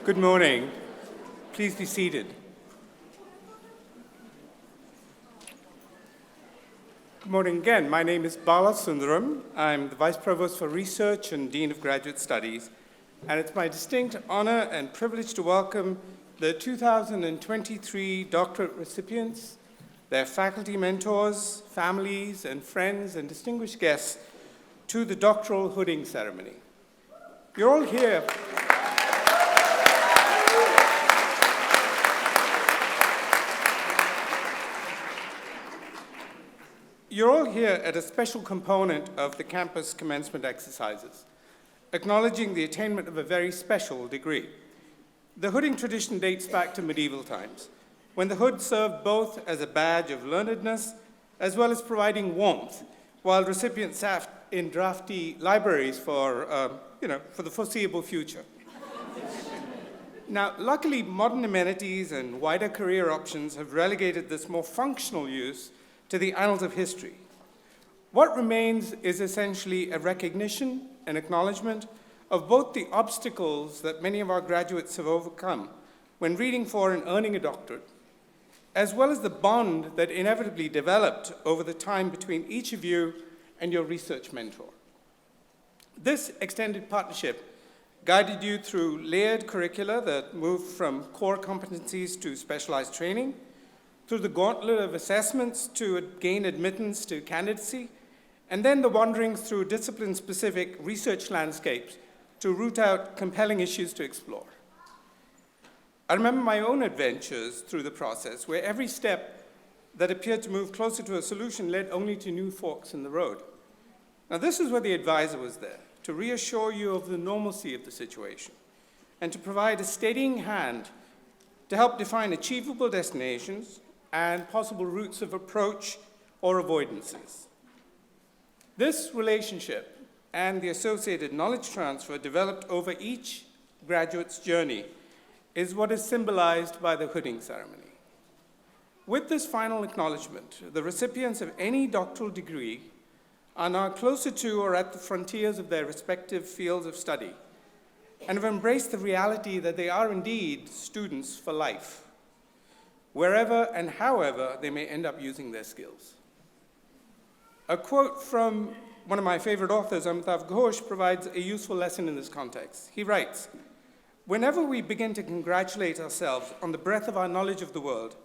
Good morning. Please be seated. Good morning again. My name is Bala Sundaram. I'm the Vice Provost for Research and Dean of Graduate Studies, and it's my distinct honor and privilege to welcome the 2023 doctorate recipients, their faculty mentors, families, and friends, and distinguished guests to the doctoral hooding ceremony. You're all here. You're all here at a special component of the campus commencement exercises, acknowledging the attainment of a very special degree. The hooding tradition dates back to medieval times, when the hood served both as a badge of learnedness as well as providing warmth, while recipients sat in drafty libraries for the foreseeable future. Now, luckily, modern amenities and wider career options have relegated this more functional use to the annals of history. What remains is essentially a recognition and acknowledgement of both the obstacles that many of our graduates have overcome when reading for and earning a doctorate, as well as the bond that inevitably developed over the time between each of you and your research mentor. This extended partnership guided you through layered curricula that moved from core competencies to specialized training, through the gauntlet of assessments to gain admittance to candidacy, and then the wanderings through discipline-specific research landscapes to root out compelling issues to explore. I remember my own adventures through the process, where every step that appeared to move closer to a solution led only to new forks in the road. Now, this is where the advisor was there, to reassure you of the normalcy of the situation, and to provide a steadying hand to help define achievable destinations and possible routes of approach or avoidances. This relationship and the associated knowledge transfer developed over each graduate's journey is what is symbolized by the hooding ceremony. With this final acknowledgement, the recipients of any doctoral degree are now closer to or at the frontiers of their respective fields of study and have embraced the reality that they are indeed students for life, wherever and however they may end up using their skills. A quote from one of my favorite authors, Amitav Ghosh, provides a useful lesson in this context. He writes, "Whenever we begin to congratulate ourselves on the breadth of our knowledge of the world,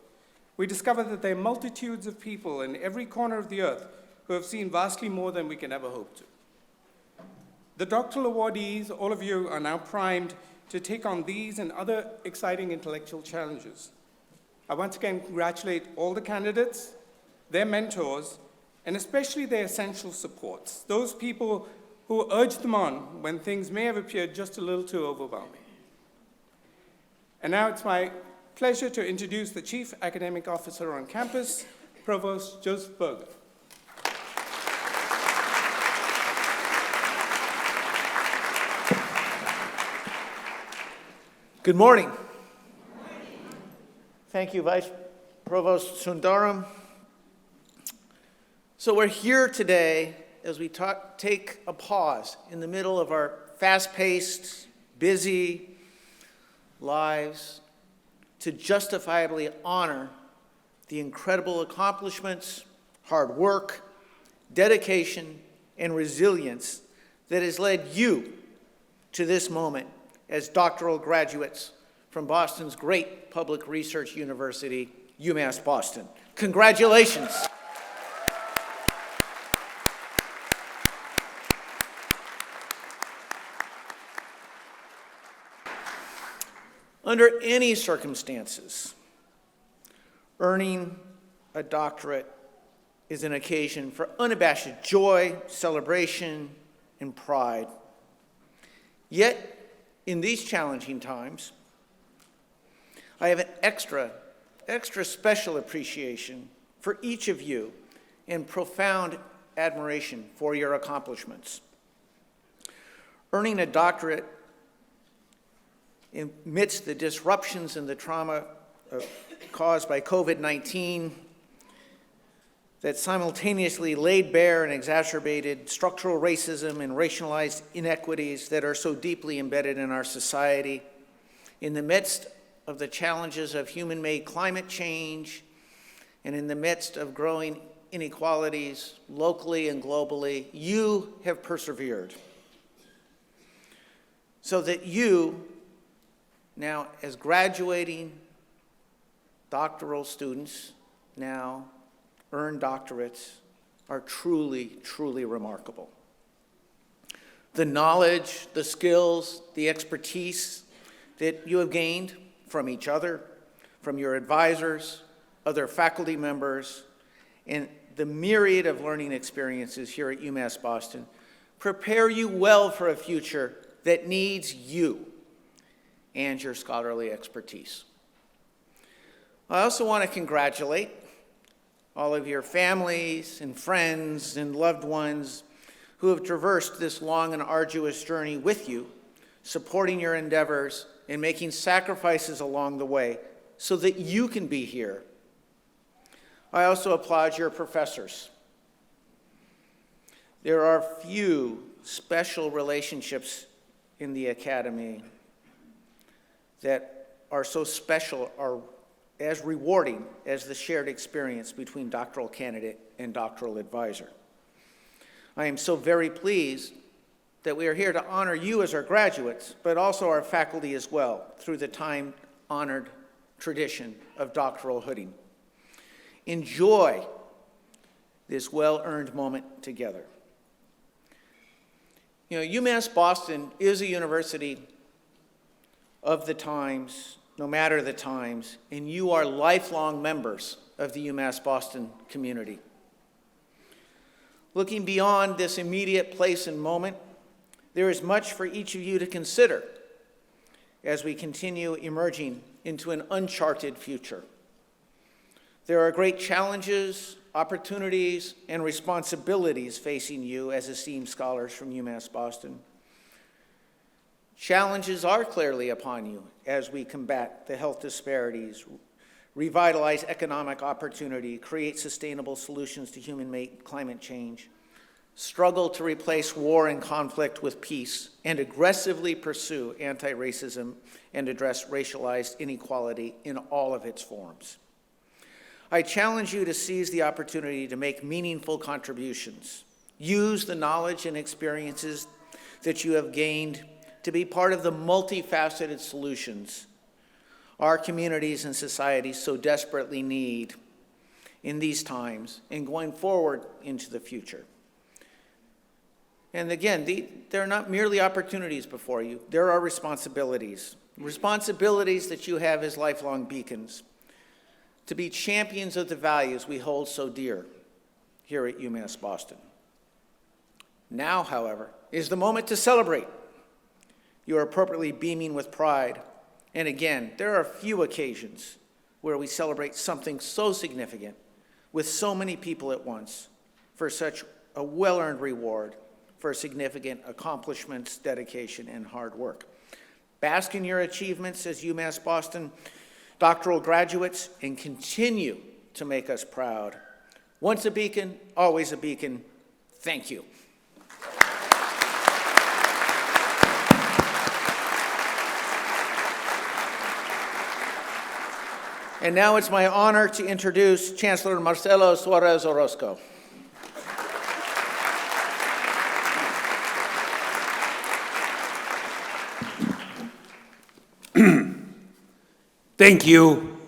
we discover that there are multitudes of people in every corner of the earth who have seen vastly more than we can ever hope to." The doctoral awardees, all of you, are now primed to take on these and other exciting intellectual challenges. I once again congratulate all the candidates, their mentors, and especially their essential supports, those people who urged them on when things may have appeared just a little too overwhelming. And now it's my pleasure to introduce the Chief Academic Officer on campus, Provost Joseph Berger. Good morning. Thank you, Vice Provost Sundaram. So we're here today as we take a pause in the middle of our fast-paced, busy lives to justifiably honor the incredible accomplishments, hard work, dedication, and resilience that has led you to this moment as doctoral graduates from Boston's great public research university, UMass Boston. Congratulations. Under any circumstances, earning a doctorate is an occasion for unabashed joy, celebration, and pride. Yet, in these challenging times, I have an extra special appreciation for each of you and profound admiration for your accomplishments. Earning a doctorate amidst the disruptions and the trauma caused by COVID-19 that simultaneously laid bare and exacerbated structural racism and racialized inequities that are so deeply embedded in our society, in the midst of the challenges of human-made climate change and in the midst of growing inequalities locally and globally, you have persevered. So that you, now as graduating doctoral students, now earn doctorates, are truly, truly remarkable. The knowledge, the skills, the expertise that you have gained from each other, from your advisors, other faculty members, and the myriad of learning experiences here at UMass Boston prepare you well for a future that needs you and your scholarly expertise. I also want to congratulate all of your families and friends and loved ones who have traversed this long and arduous journey with you, supporting your endeavors and making sacrifices along the way so that you can be here. I also applaud your professors. There are few special relationships in the academy that are so special or as rewarding as the shared experience between doctoral candidate and doctoral advisor. I am so very pleased that we are here to honor you as our graduates, but also our faculty as well, through the time-honored tradition of doctoral hooding. Enjoy this well-earned moment together. You know, UMass Boston is a university of the times, no matter the times, and you are lifelong members of the UMass Boston community. Looking beyond this immediate place and moment, there is much for each of you to consider as we continue emerging into an uncharted future. There are great challenges, opportunities, and responsibilities facing you as esteemed scholars from UMass Boston. Challenges are clearly upon you as we combat the health disparities, revitalize economic opportunity, create sustainable solutions to human-made climate change, struggle to replace war and conflict with peace, and aggressively pursue anti-racism and address racialized inequality in all of its forms. I challenge you to seize the opportunity to make meaningful contributions. Use the knowledge and experiences that you have gained to be part of the multifaceted solutions our communities and societies so desperately need in these times and going forward into the future. And again, there are not merely opportunities before you, there are responsibilities. Responsibilities that you have as lifelong beacons to be champions of the values we hold so dear here at UMass Boston. Now, however, is the moment to celebrate. You are appropriately beaming with pride. And again, there are few occasions where we celebrate something so significant with so many people at once for such a well-earned reward for significant accomplishments, dedication, and hard work. Bask in your achievements as UMass Boston doctoral graduates and continue to make us proud. Once a beacon, always a beacon. Thank you. And now it's my honor to introduce Chancellor Marcelo Suarez Orozco. Thank you,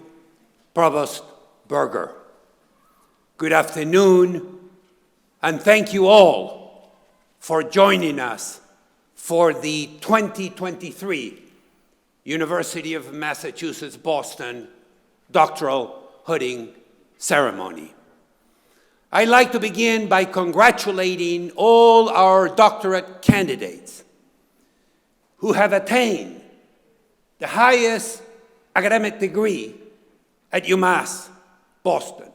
Provost Berger. Good afternoon, and thank you all for joining us for the 2023 University of Massachusetts Boston Doctoral Hooding Ceremony. I'd like to begin by congratulating all our doctorate candidates who have attained the highest academic degree at UMass Boston.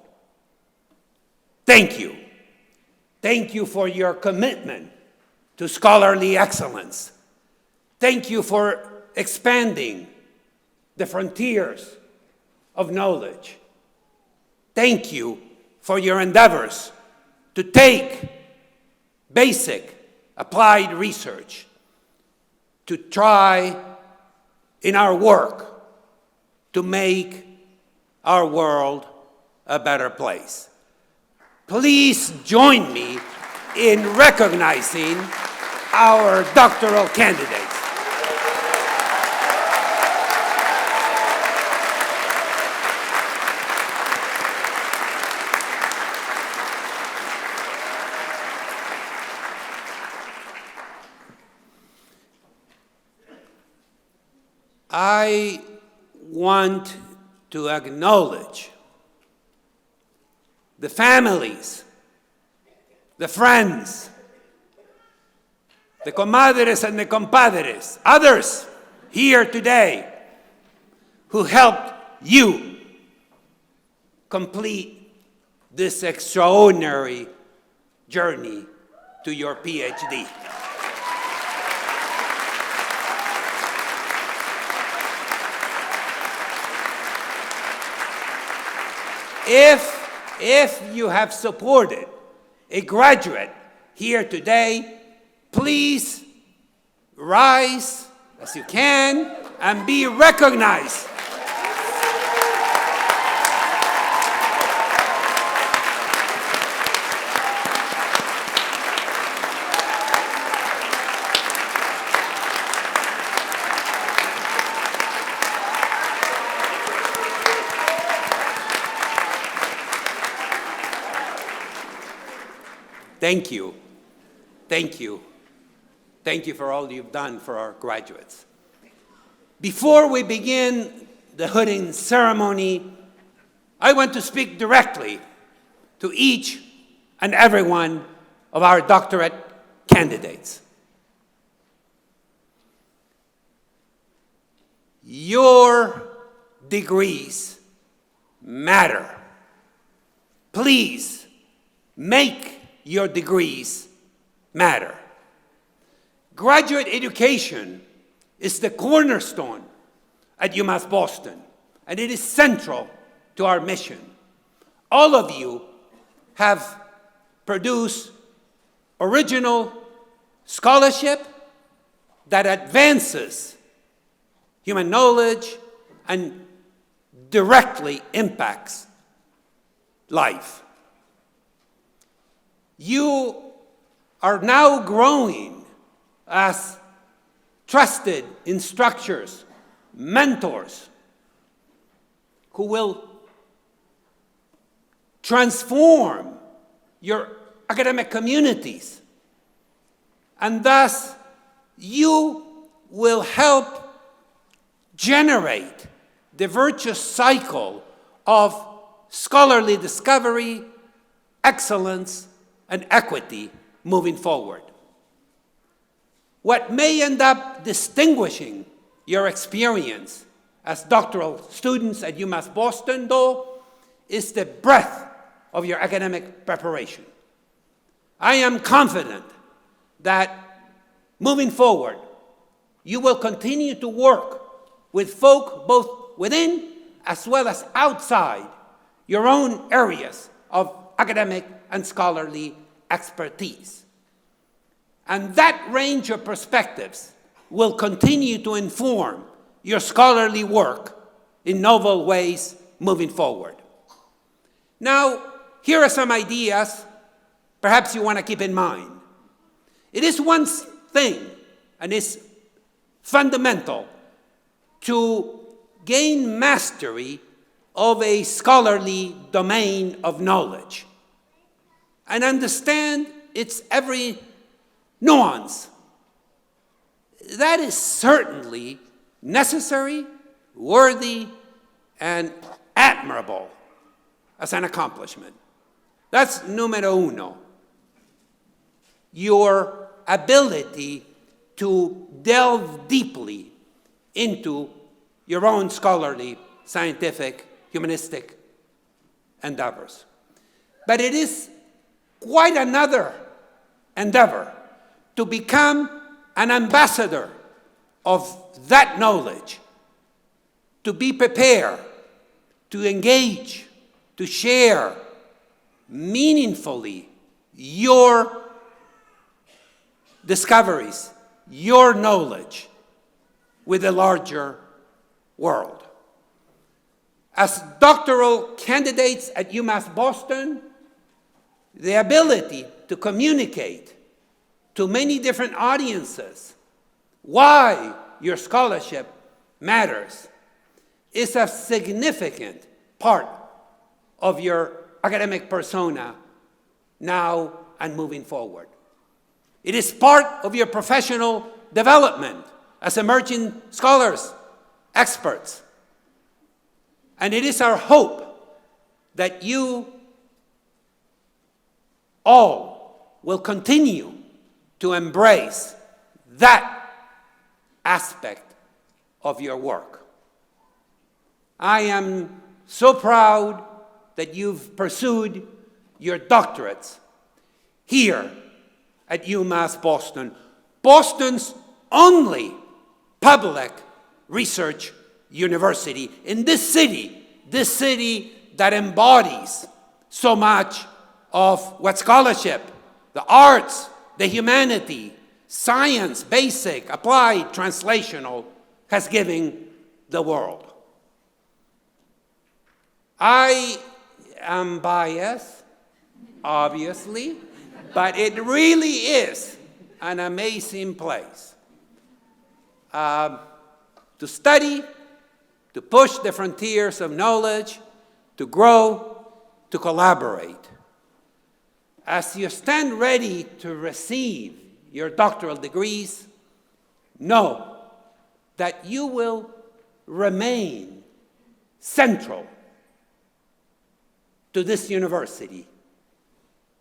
Thank you. Thank you for your commitment to scholarly excellence. Thank you for expanding the frontiers of knowledge. Thank you for your endeavors to take basic applied research to try in our work to make our world a better place. Please join me in recognizing our doctoral candidates. I want to acknowledge the families, the friends, the comadres and the compadres, others here today who helped you complete this extraordinary journey to your PhD. If you have supported a graduate here today, please rise as you can and be recognized. Thank you. Thank you. Thank you for all you've done for our graduates. Before we begin the hooding ceremony, I want to speak directly to each and every one of our doctorate candidates. Your degrees matter. Please make your degrees matter. Graduate education is the cornerstone at UMass Boston, and it is central to our mission. All of you have produced original scholarship that advances human knowledge and directly impacts life. You are now growing as trusted instructors, mentors, who will transform your academic communities. And thus, you will help generate the virtuous cycle of scholarly discovery, excellence, and equity moving forward. What may end up distinguishing your experience as doctoral students at UMass Boston, though, is the breadth of your academic preparation. I am confident that moving forward, you will continue to work with folk both within as well as outside your own areas of academic and scholarly expertise. And that range of perspectives will continue to inform your scholarly work in novel ways moving forward. Now, here are some ideas perhaps you want to keep in mind. It is one thing, and it's fundamental, to gain mastery of a scholarly domain of knowledge and understand its every nuance. That is certainly necessary, worthy, and admirable as an accomplishment. That's numero uno. Your ability to delve deeply into your own scholarly, scientific, humanistic endeavors. But it is quite another endeavor to become an ambassador of that knowledge, to be prepared, to engage, to share meaningfully your discoveries, your knowledge with the larger world. As doctoral candidates at UMass Boston, the ability to communicate to many different audiences why your scholarship matters is a significant part of your academic persona now and moving forward. It is part of your professional development as emerging scholars, experts. And it is our hope that you all will continue to embrace that aspect of your work. I am so proud that you've pursued your doctorates here at UMass Boston, Boston's only public research university in this city that embodies so much of what scholarship, the arts, the humanity, science, basic, applied, translational, has given the world. I am biased, obviously, but it really is an amazing place to study, to push the frontiers of knowledge, to grow, to collaborate. As you stand ready to receive your doctoral degrees, know that you will remain central to this university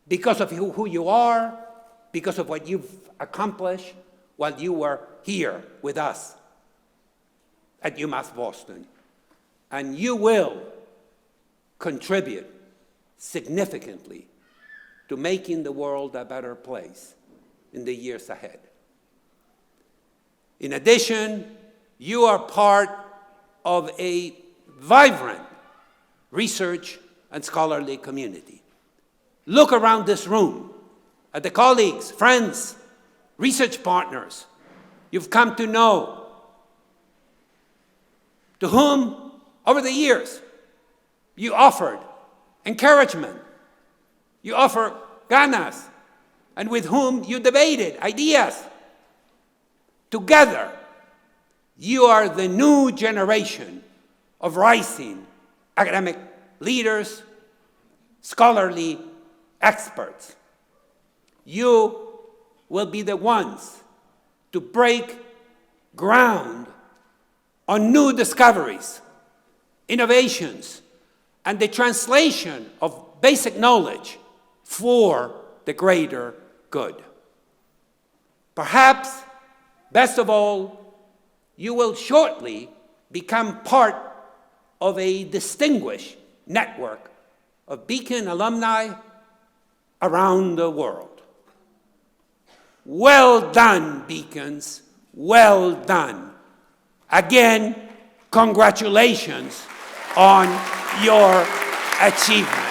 because of who you are, because of what you've accomplished while you were here with us at UMass Boston. And you will contribute significantly to making the world a better place in the years ahead. In addition, you are part of a vibrant research and scholarly community. Look around this room at the colleagues, friends, research partners you've come to know, to whom, over the years, you offered encouragement, you offered ganas, and with whom you debated ideas. Together, you are the new generation of rising academic leaders, scholarly experts. You will be the ones to break ground on new discoveries, innovations, and the translation of basic knowledge for the greater good. Perhaps, best of all, you will shortly become part of a distinguished network of Beacon alumni around the world. Well done, Beacons, well done. Again, congratulations on your achievement.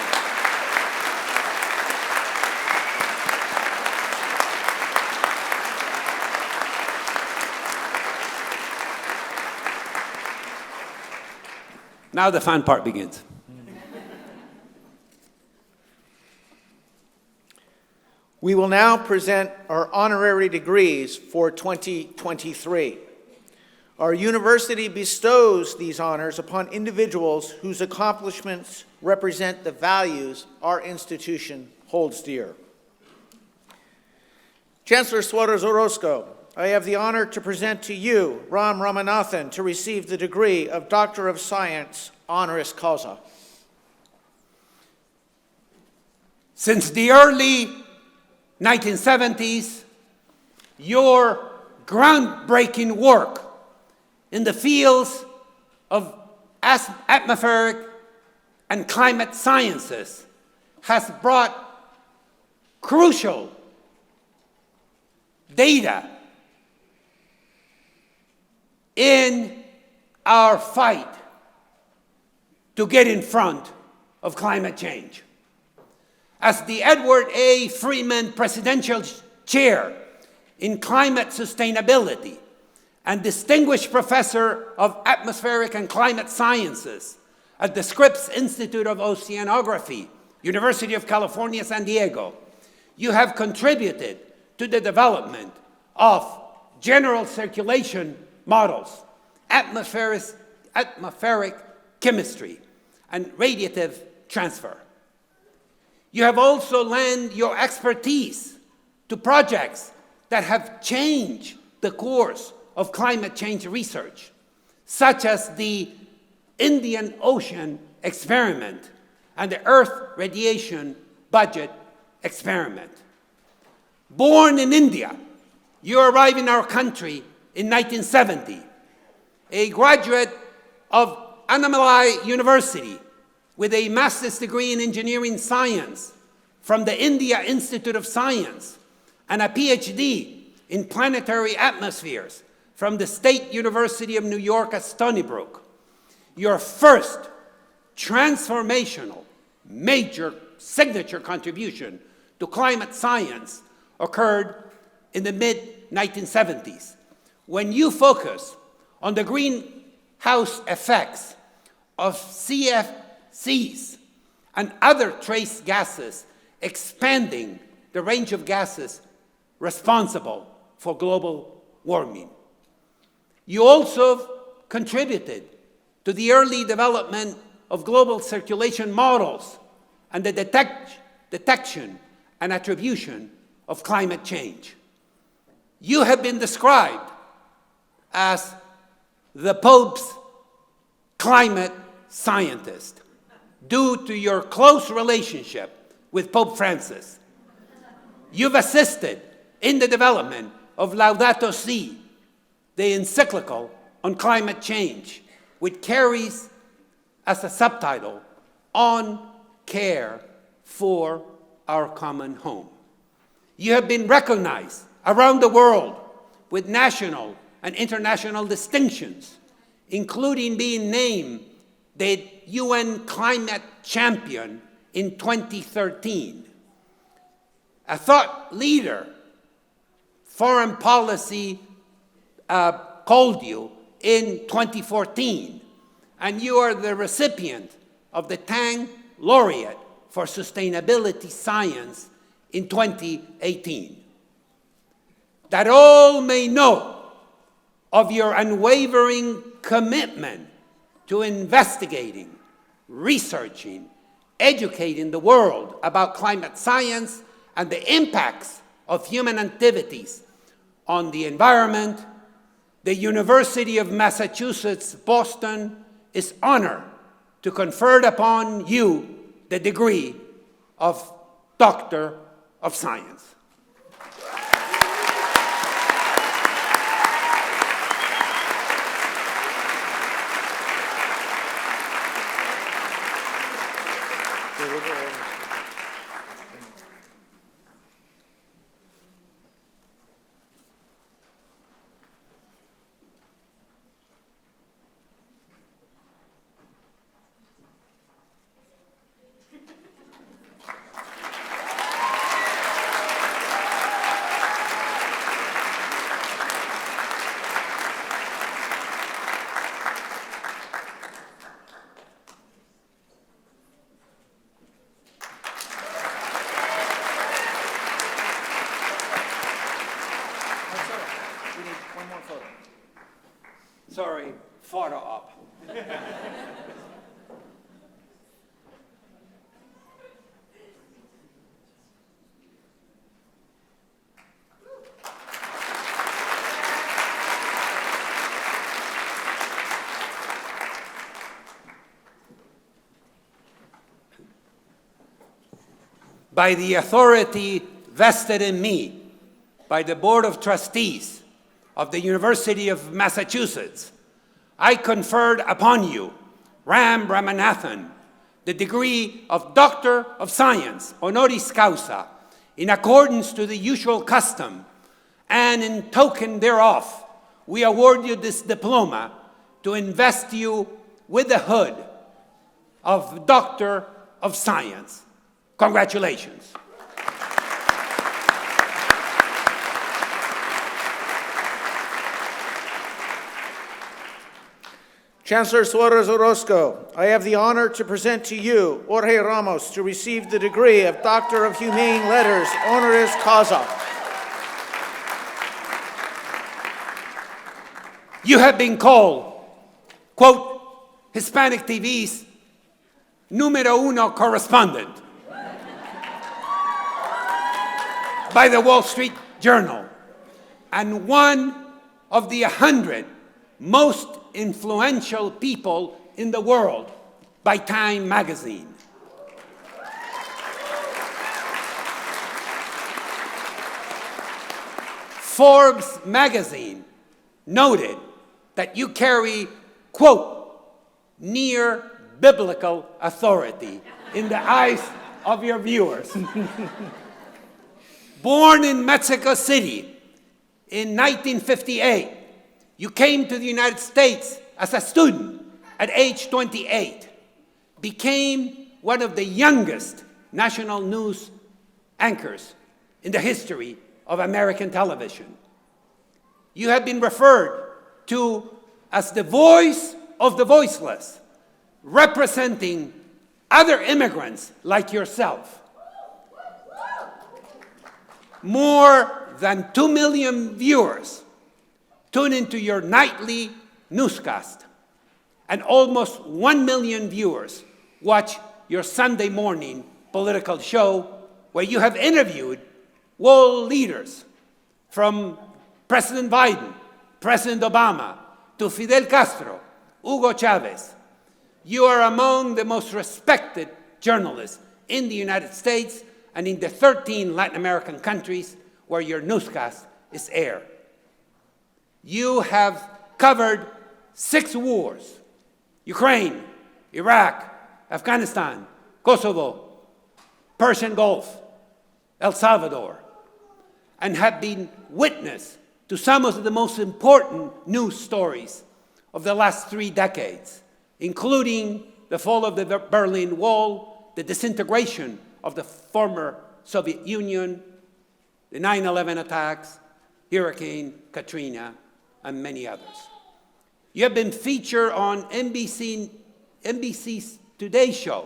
Now the fun part begins. We will now present our honorary degrees for 2023. Our university bestows these honors upon individuals whose accomplishments represent the values our institution holds dear. Chancellor Suarez Orozco, I have the honor to present to you Ram Ramanathan to receive the degree of Doctor of Science, honoris causa. Since the early 1970s, your groundbreaking work in the fields of atmospheric and climate sciences has brought crucial data in our fight to get in front of climate change. As the Edward A. Freeman Presidential Chair in Climate Sustainability and Distinguished Professor of Atmospheric and Climate Sciences at the Scripps Institute of Oceanography, University of California, San Diego. You have contributed to the development of general circulation models, atmospheric chemistry, and radiative transfer. You have also lent your expertise to projects that have changed the course of climate change research, such as the Indian Ocean Experiment and the Earth Radiation Budget Experiment. Born in India, you arrived in our country in 1970, a graduate of Annamalai University with a master's degree in engineering science from the India Institute of Science and a PhD in planetary atmospheres from the State University of New York at Stony Brook. Your first transformational, major signature contribution to climate science occurred in the mid-1970s, when you focused on the greenhouse effects of CFCs and other trace gases, expanding the range of gases responsible for global warming. You also contributed to the early development of global circulation models and the detection and attribution of climate change. You have been described as the Pope's climate scientist due to your close relationship with Pope Francis. You've assisted in the development of Laudato Si', the encyclical on climate change, which carries as a subtitle, On Care for Our Common Home. You have been recognized around the world with national and international distinctions, including being named the UN Climate Champion in 2013. A thought leader, foreign policy called you in 2014, and you are the recipient of the Tang Laureate for Sustainability Science in 2018. That all may know of your unwavering commitment to investigating, researching, educating the world about climate science and the impacts of human activities on the environment, the University of Massachusetts, Boston is honored to confer upon you the degree of Doctor of Science. Sorry, photo op. By the authority vested in me by the Board of Trustees of the University of Massachusetts, I conferred upon you, Ram Ramanathan, the degree of Doctor of Science, honoris causa, in accordance to the usual custom, and in token thereof, we award you this diploma to invest you with the hood of Doctor of Science. Congratulations. Chancellor Suarez Orozco, I have the honor to present to you Jorge Ramos to receive the degree of Doctor of Humane Letters, honoris causa. You have been called, quote, Hispanic TV's numero uno correspondent by the Wall Street Journal and one of the 100 most influential people in the world by Time magazine. Forbes magazine noted that you carry, quote, near biblical authority in the eyes of your viewers. Born in Mexico City in 1958, you came to the United States as a student at age 28, became one of the youngest national news anchors in the history of American television. You have been referred to as the voice of the voiceless, representing other immigrants like yourself. More than 2 million viewers tune into your nightly newscast, and almost 1 million viewers watch your Sunday morning political show, where you have interviewed world leaders from President Biden, President Obama, to Fidel Castro, Hugo Chavez. You are among the most respected journalists in the United States and in the 13 Latin American countries where your newscast is aired. You have covered 6 wars: Ukraine, Iraq, Afghanistan, Kosovo, Persian Gulf, El Salvador, and have been witness to some of the most important news stories of the last 3 decades, including the fall of the Berlin Wall, the disintegration of the former Soviet Union, the 9/11 attacks, Hurricane Katrina, and many others. You have been featured on NBC's Today Show,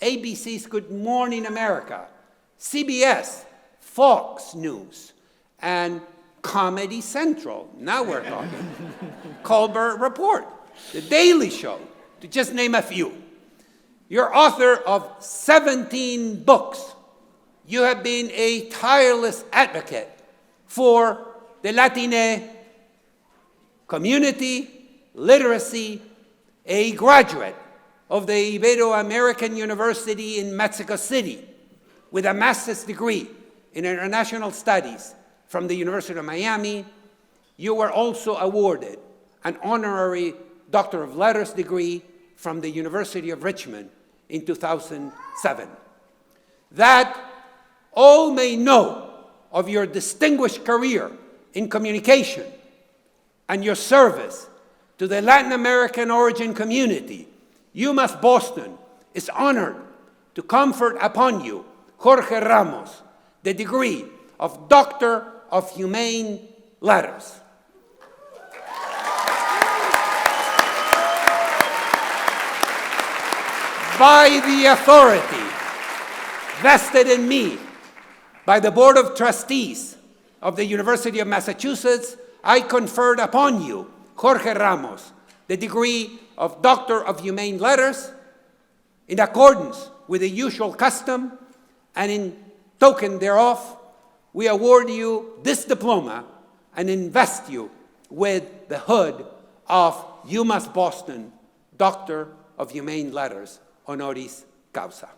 ABC's Good Morning America, CBS, Fox News, and Comedy Central. Now we're talking. Colbert Report, The Daily Show, to just name a few. You're author of 17 books. You have been a tireless advocate for the Latine community, literacy, a graduate of the Ibero-American University in Mexico City with a master's degree in international studies from the University of Miami. You were also awarded an honorary Doctor of Letters degree from the University of Richmond in 2007. That all may know of your distinguished career in communication and your service to the Latin American origin community, UMass Boston is honored to confer upon you, Jorge Ramos, the degree of Doctor of Humane Letters. By the authority vested in me by the Board of Trustees of the University of Massachusetts, I conferred upon you, Jorge Ramos, the degree of Doctor of Humane Letters in accordance with the usual custom, and in token thereof, we award you this diploma and invest you with the hood of UMass Boston Doctor of Humane Letters, honoris causa.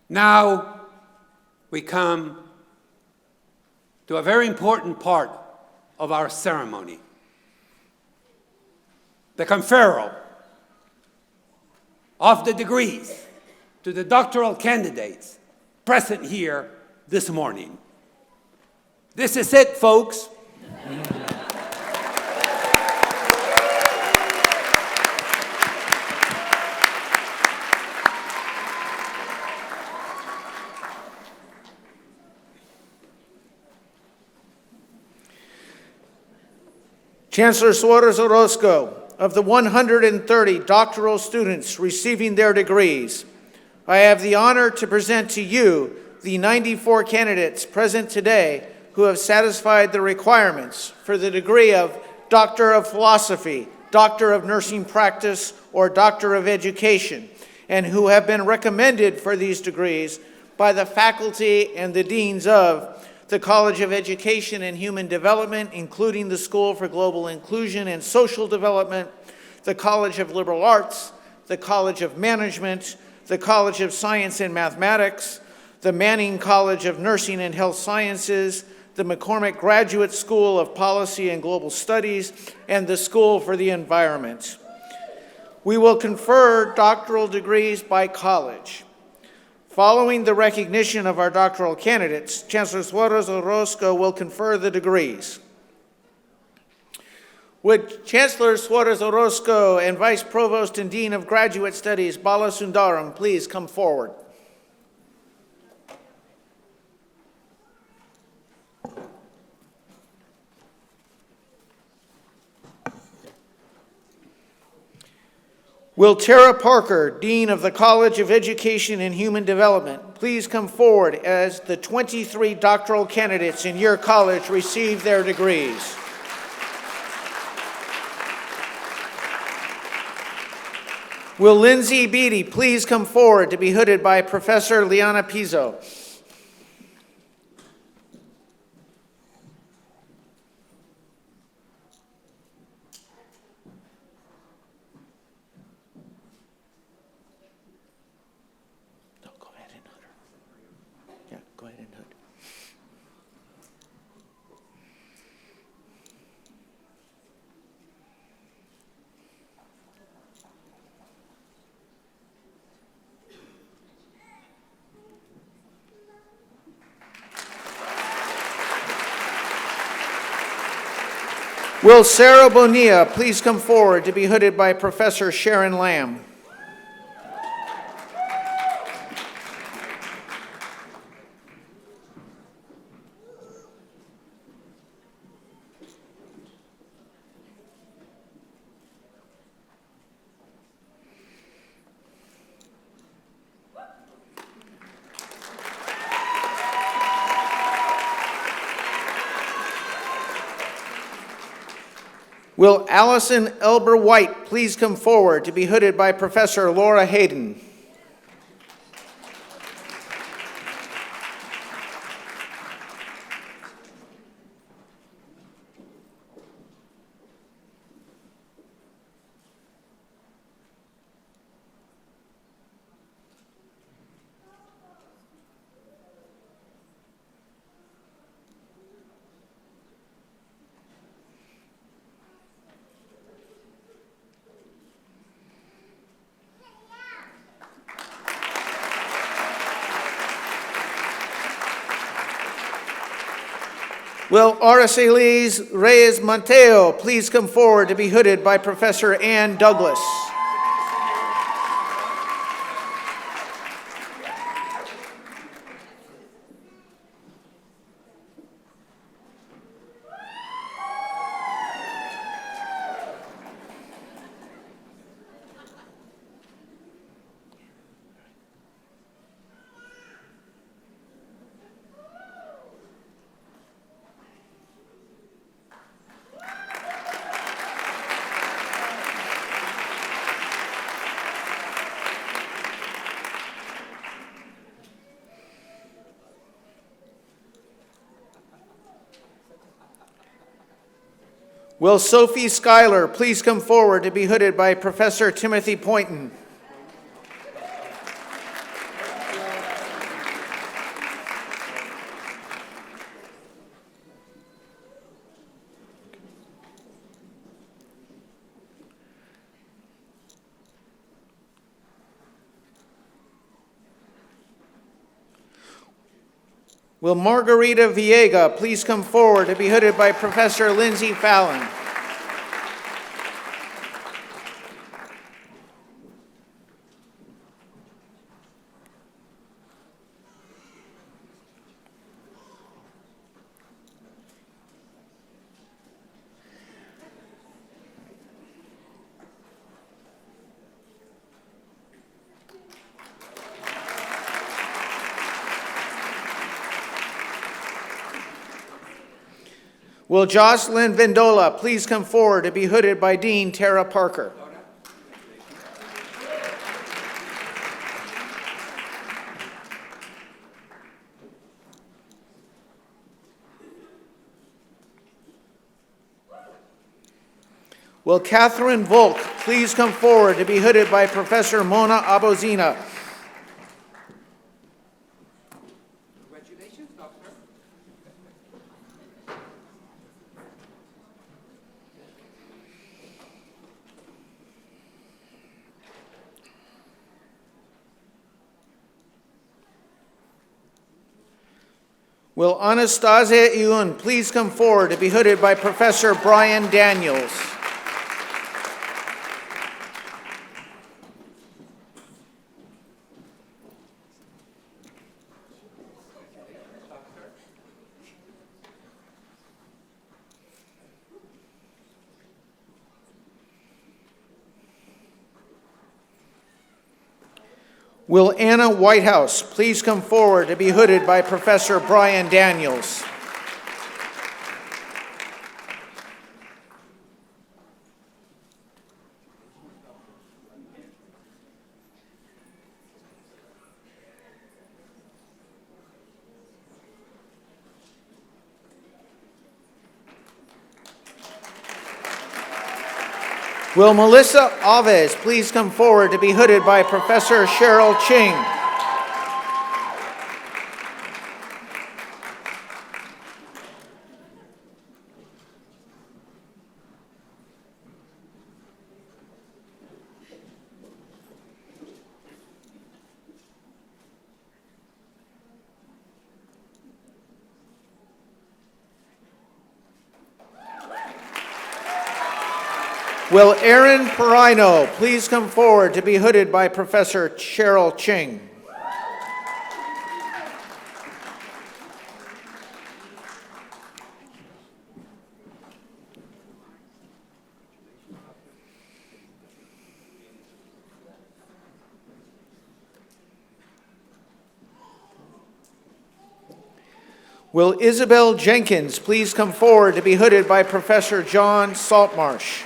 Now we come to a very important part of our ceremony, the conferral of the degrees to the doctoral candidates present here this morning. This is it, folks. Chancellor Suarez Orozco, of the 130 doctoral students receiving their degrees, I have the honor to present to you the 94 candidates present today who have satisfied the requirements for the degree of Doctor of Philosophy, Doctor of Nursing Practice, or Doctor of Education, and who have been recommended for these degrees by the faculty and the deans of the College of Education and Human Development, including the School for Global Inclusion and Social Development, the College of Liberal Arts, the College of Management, the College of Science and Mathematics, the Manning College of Nursing and Health Sciences, the McCormick Graduate School of Policy and Global Studies, and the School for the Environment. We will confer doctoral degrees by college. Following the recognition of our doctoral candidates, Chancellor Suarez Orozco will confer the degrees. Would Chancellor Suarez Orozco and Vice Provost and Dean of Graduate Studies, Bala Sundaram, please come forward? Will Tara Parker, Dean of the College of Education and Human Development, please come forward as the 23 doctoral candidates in your college receive their degrees? Will Lindsay Beatty please come forward to be hooded by Professor Liana Pizzo? Will Sarah Bonilla please come forward to be hooded by Professor Sharon Lamb? Will Allison Elber White please come forward to be hooded by Professor Laura Hayden? Will Araceliz Reyes Monteo please come forward to be hooded by Professor Ann Douglas? Will Sophie Schuyler please come forward to be hooded by Professor Timothy Poynton? Will Margarita Viega please come forward to be hooded by Professor Lindsay Fallon? Will Jocelyn Vendola please come forward to be hooded by Dean Tara Parker? Will Catherine Volk please come forward to be hooded by Professor Mona Abozina? Congratulations, Doctor. Will Anastasia Iun please come forward to be hooded by Professor Brian Daniels? Will Anna Whitehouse please come forward to be hooded by Professor Brian Daniels? Will Melissa Alves please come forward to be hooded by Professor Cheryl Ching? Will Aaron Perino please come forward to be hooded by Professor Cheryl Ching? Will Isabel Jenkins please come forward to be hooded by Professor John Saltmarsh?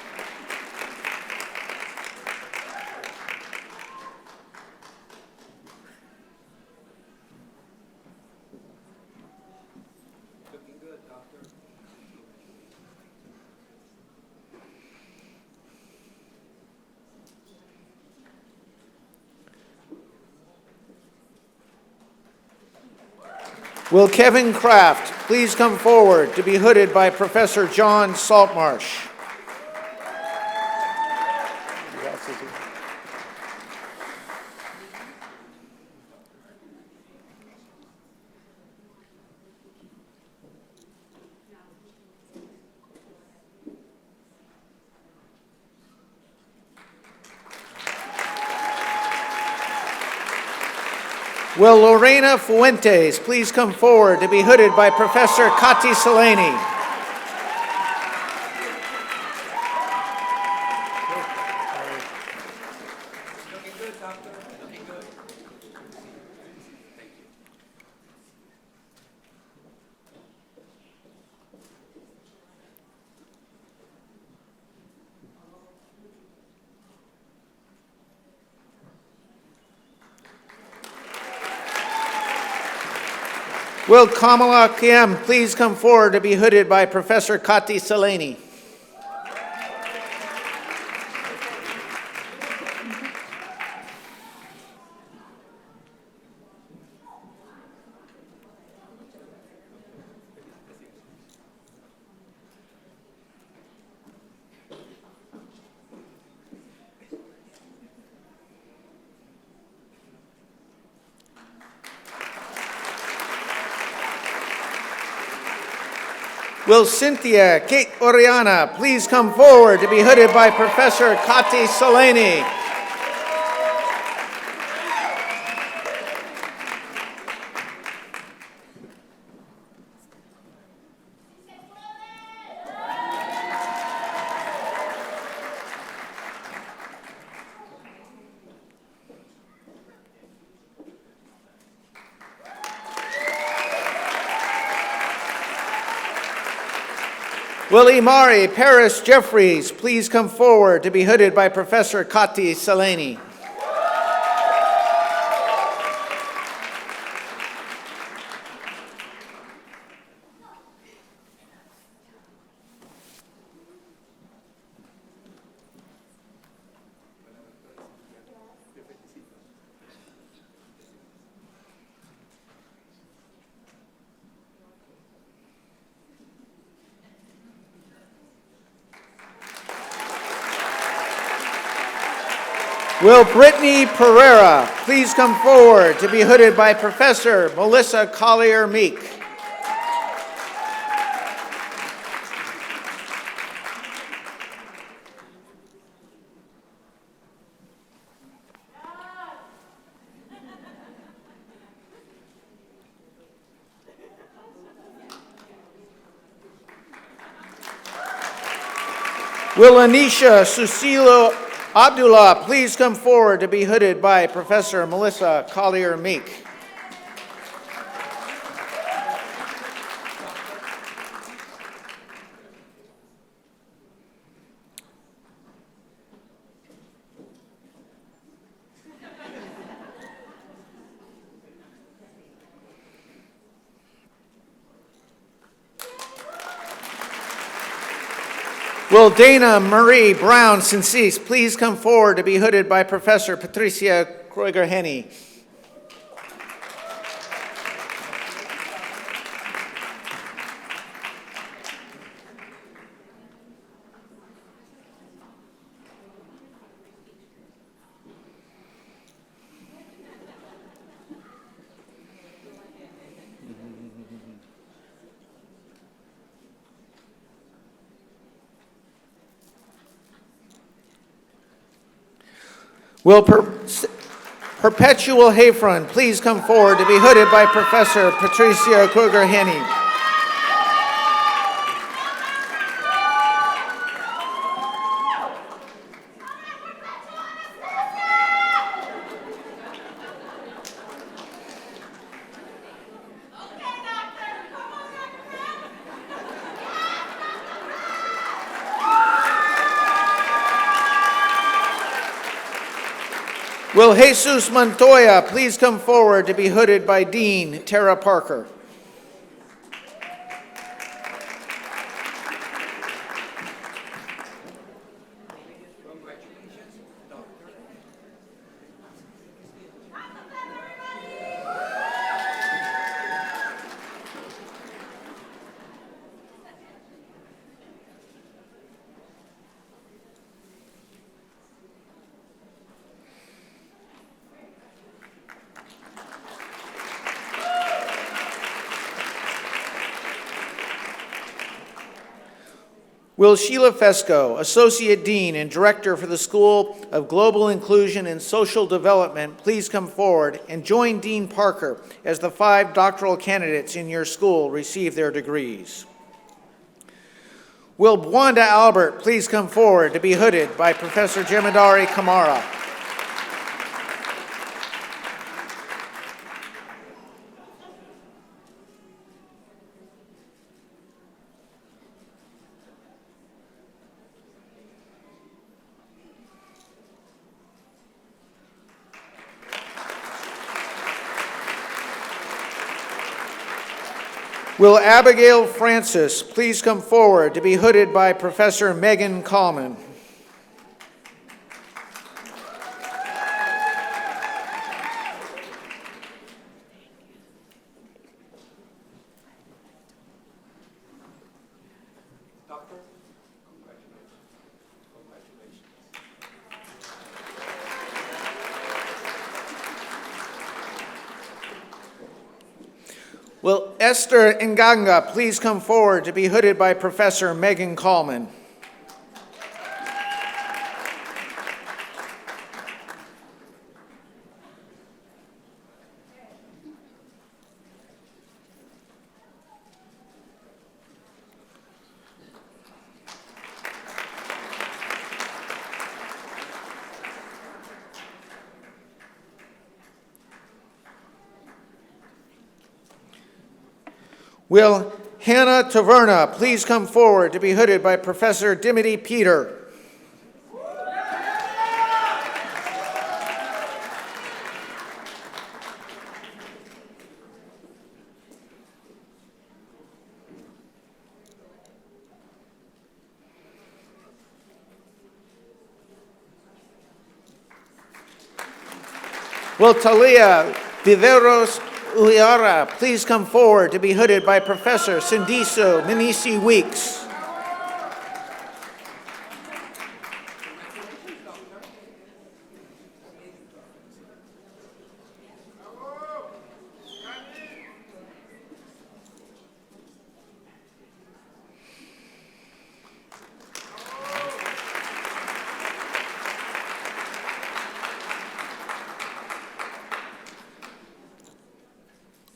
Will Kevin Kraft please come forward to be hooded by Professor John Saltmarsh? Will Lorena Fuentes please come forward to be hooded by Professor Kati Seleni? Looking good, Doctor. Looking good. Will Kamala Kiem please come forward to be hooded by Professor Kati Seleni? Will Cynthia Kate Oriana please come forward to be hooded by Professor Kati Saleni? Will Imari Paris Jeffries please come forward to be hooded by Professor Kati Saleni? Will Brittany Pereira please come forward to be hooded by Professor Melissa Collier-Meek? Will Anisha Susilo Abdullah please come forward to be hooded by Professor Melissa Collier-Meek? Will Dana Marie Brown Sincis please come forward to be hooded by Professor Patricia Kreuger-Henny? Will Perpetual Hayfron please come forward to be hooded by Professor Patricia Kreuger-Henny? Will Jesus Montoya please come forward to be hooded by Dean Tara Parker? Will Sheila Fesco, Associate Dean and Director for the School of Global Inclusion and Social Development, please come forward and join Dean Parker as the 5 doctoral candidates in your school receive their degrees. Will Bwanda Albert please come forward to be hooded by Professor Jemadari Kamara? Will Abigail Francis please come forward to be hooded by Professor Megan Coleman? Will Esther Nganga please come forward to be hooded by Professor Megan Coleman? Will Hannah Taverna please come forward to be hooded by Professor Dimity Peter? Will Talia Viveros Uiara please come forward to be hooded by Professor Sindiso Minisi Weeks?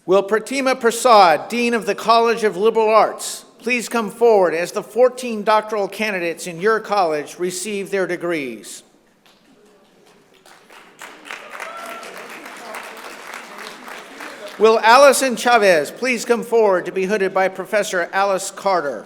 Will Pratima Prasad, Dean of the College of Liberal Arts, please come forward as the 14 doctoral candidates in your college receive their degrees? Will Allison Chavez please come forward to be hooded by Professor Alice Carter?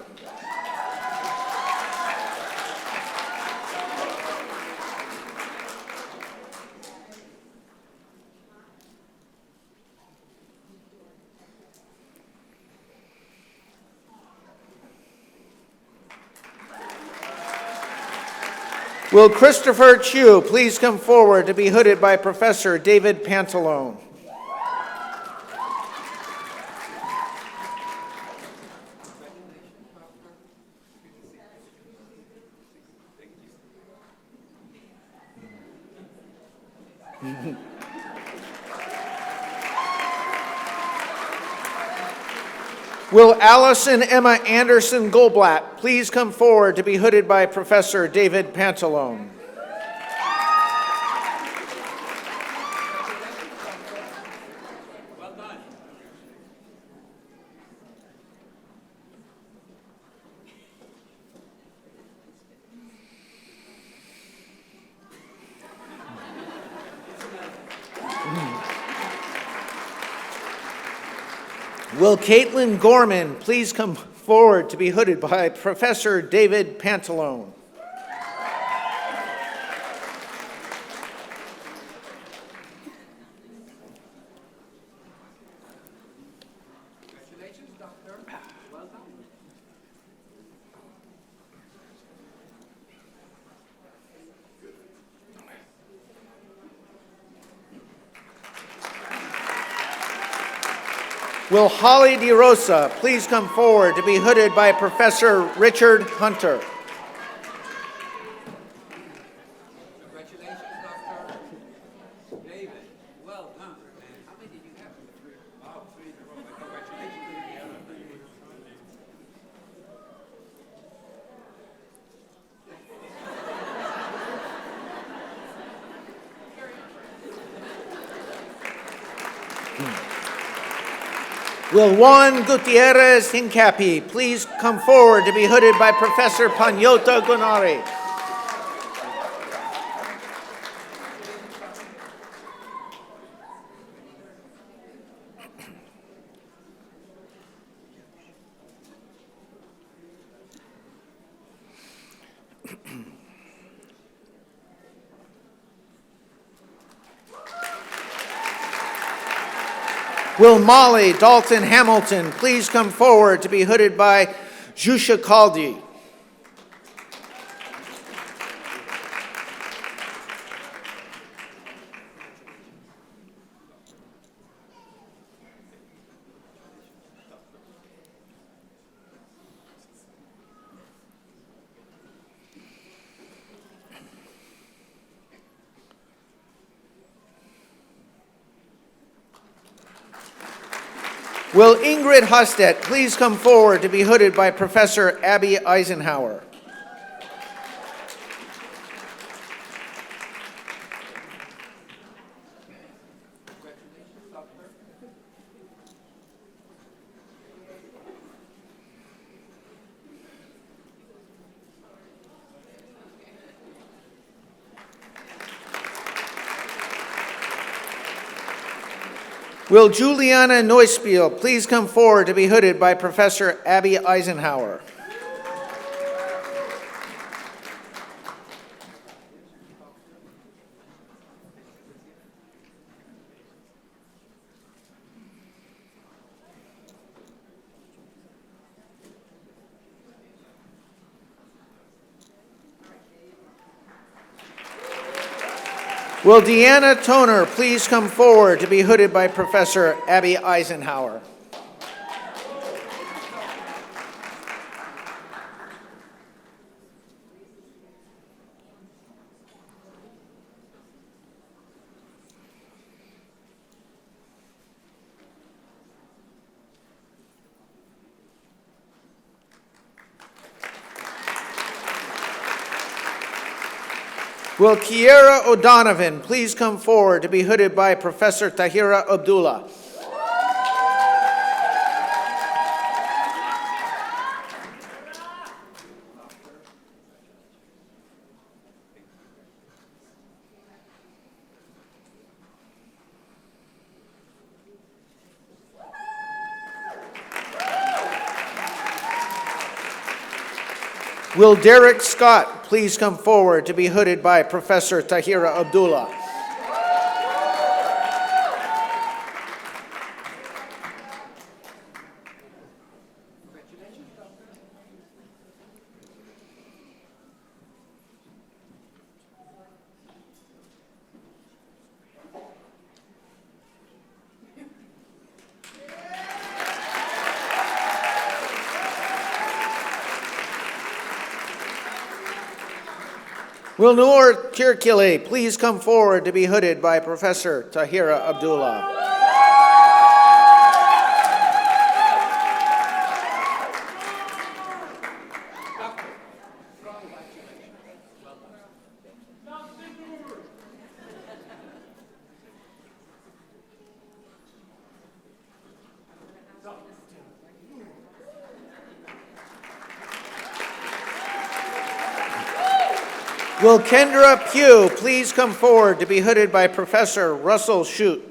Will Christopher Chu please come forward to be hooded by Professor David Pantalone? Will Allison Emma Anderson Goldblatt please come forward to be hooded by Professor David Pantalone? Well done. Will Caitlin Gorman please come forward to be hooded by Professor David Pantalone? Congratulations, Doctor. Well done. Will Holly DeRosa please come forward to be hooded by Professor Richard Hunter? Congratulations, Doctor. David, well done. And how many did you have? Three. Wow, 3 in a row. Congratulations. Will Juan Gutierrez Hincapi please come forward to be hooded by Professor Panyota Gonari? Will Molly Dalton Hamilton please come forward to be hooded by Jusha Kaldi? Will Ingrid Hustet please come forward to be hooded by Professor Abby Eisenhower? Will Juliana Neuspiel please come forward to be hooded by Professor Abby Eisenhower? Will Deanna Toner please come forward to be hooded by Professor Abby Eisenhower? Will Kiera O'Donovan please come forward to be hooded by Professor Tahira Abdullah? Will Derek Scott please come forward to be hooded by Professor Tahira Abdullah? Will Noor Kirkile please come forward to be hooded by Professor Tahira Abdullah? Will Kendra Pugh please come forward to be hooded by Professor Russell Shute?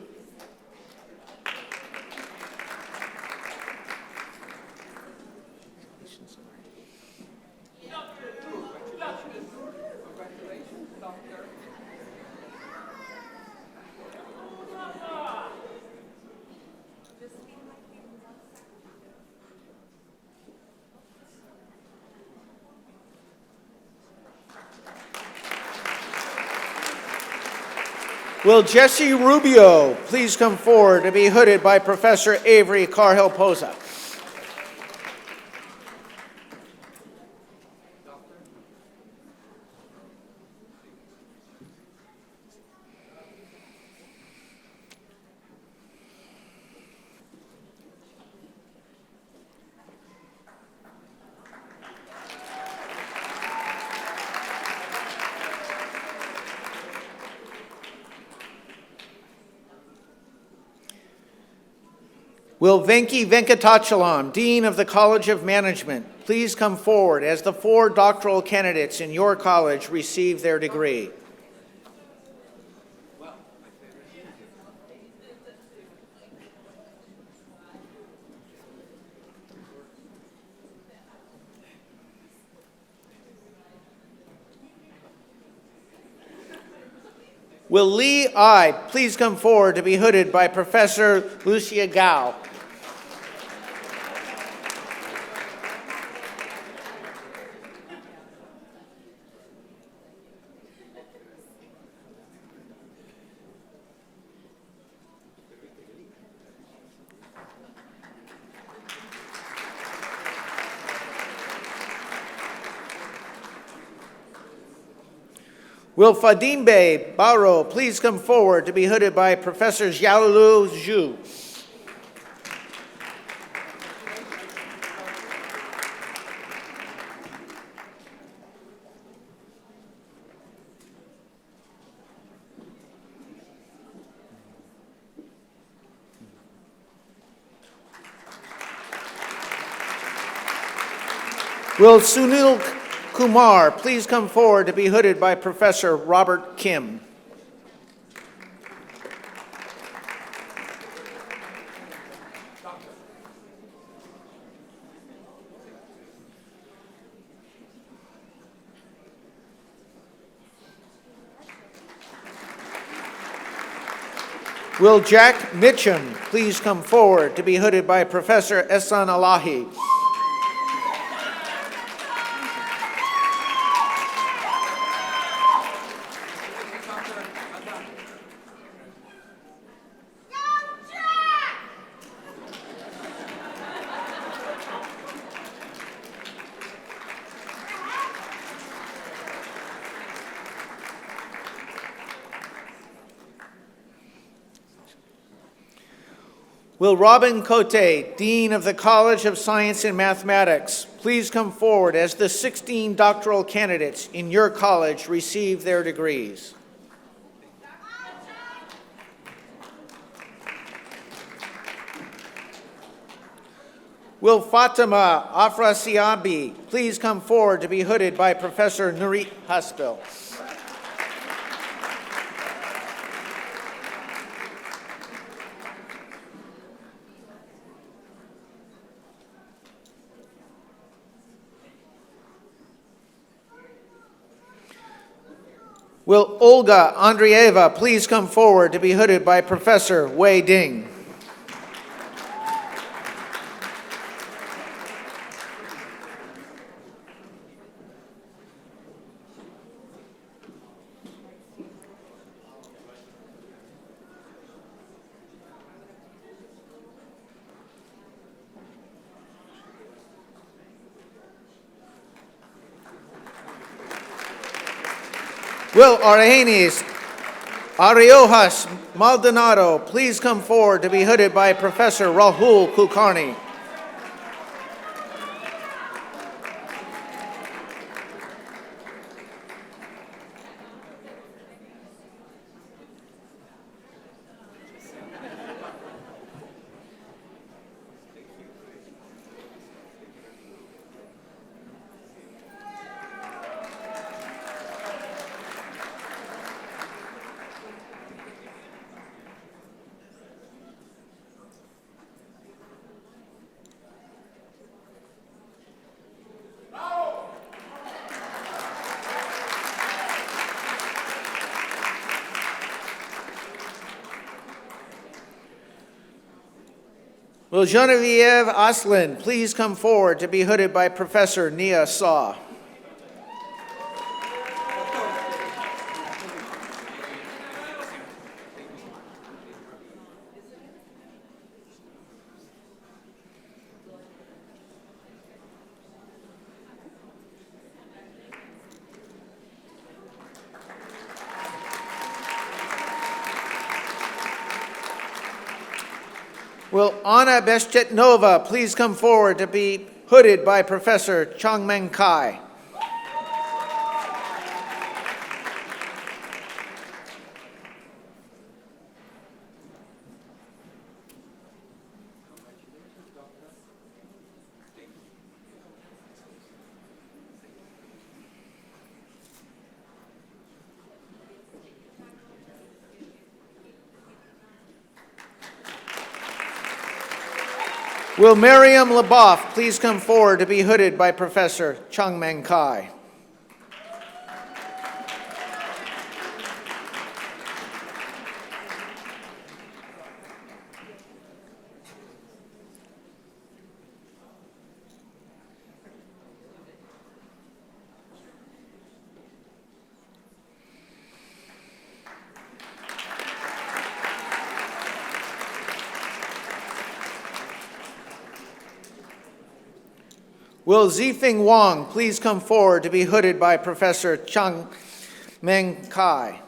Will Jesse Rubio please come forward to be hooded by Professor Avery Carhill-Poza? Will Venki Venkatachalam, Dean of the College of Management, please come forward as the 4 doctoral candidates in your college receive their degree? Will Lee I please come forward to be hooded by Professor Lucia Gao? Will Fadimbe Baro please come forward to be hooded by Professor Xiaolu Zhu? Will Sunil Kumar please come forward to be hooded by Professor Robert Kim? Will Jack Mitchum please come forward to be hooded by Professor Ehsan Alahi? Will Robin Cote, Dean of the College of Science and Mathematics, please come forward as the 16 doctoral candidates in your college receive their degrees? Will Fatima Afrasiabi please come forward to be hooded by Professor Nurit Haspel? Will Olga Andreeva please come forward to be hooded by Professor Wei Ding? Will Argenis Ariojas Maldonado please come forward to be hooded by Professor Rahul Kulkarni? Will Genevieve Aslin please come forward to be hooded by Professor Nia Saw? Will Anna Beshchetnova please come forward to be hooded by Professor Changmeng Kai? Will Miriam Leboff please come forward to be hooded by Professor Changmeng Kai? Will Zifeng Wang please come forward to be hooded by Professor Changmeng Kai?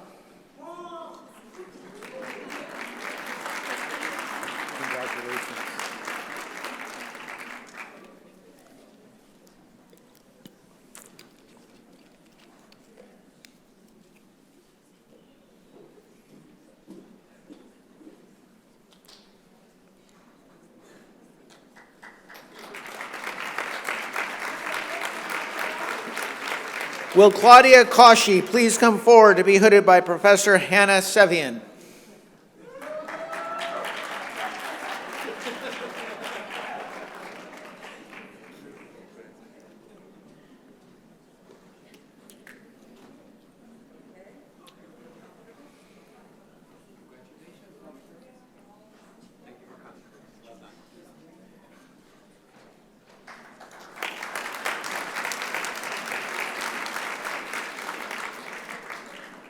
Congratulations. Will Claudia Koshy please come forward to be hooded by Professor Hannah Sevian?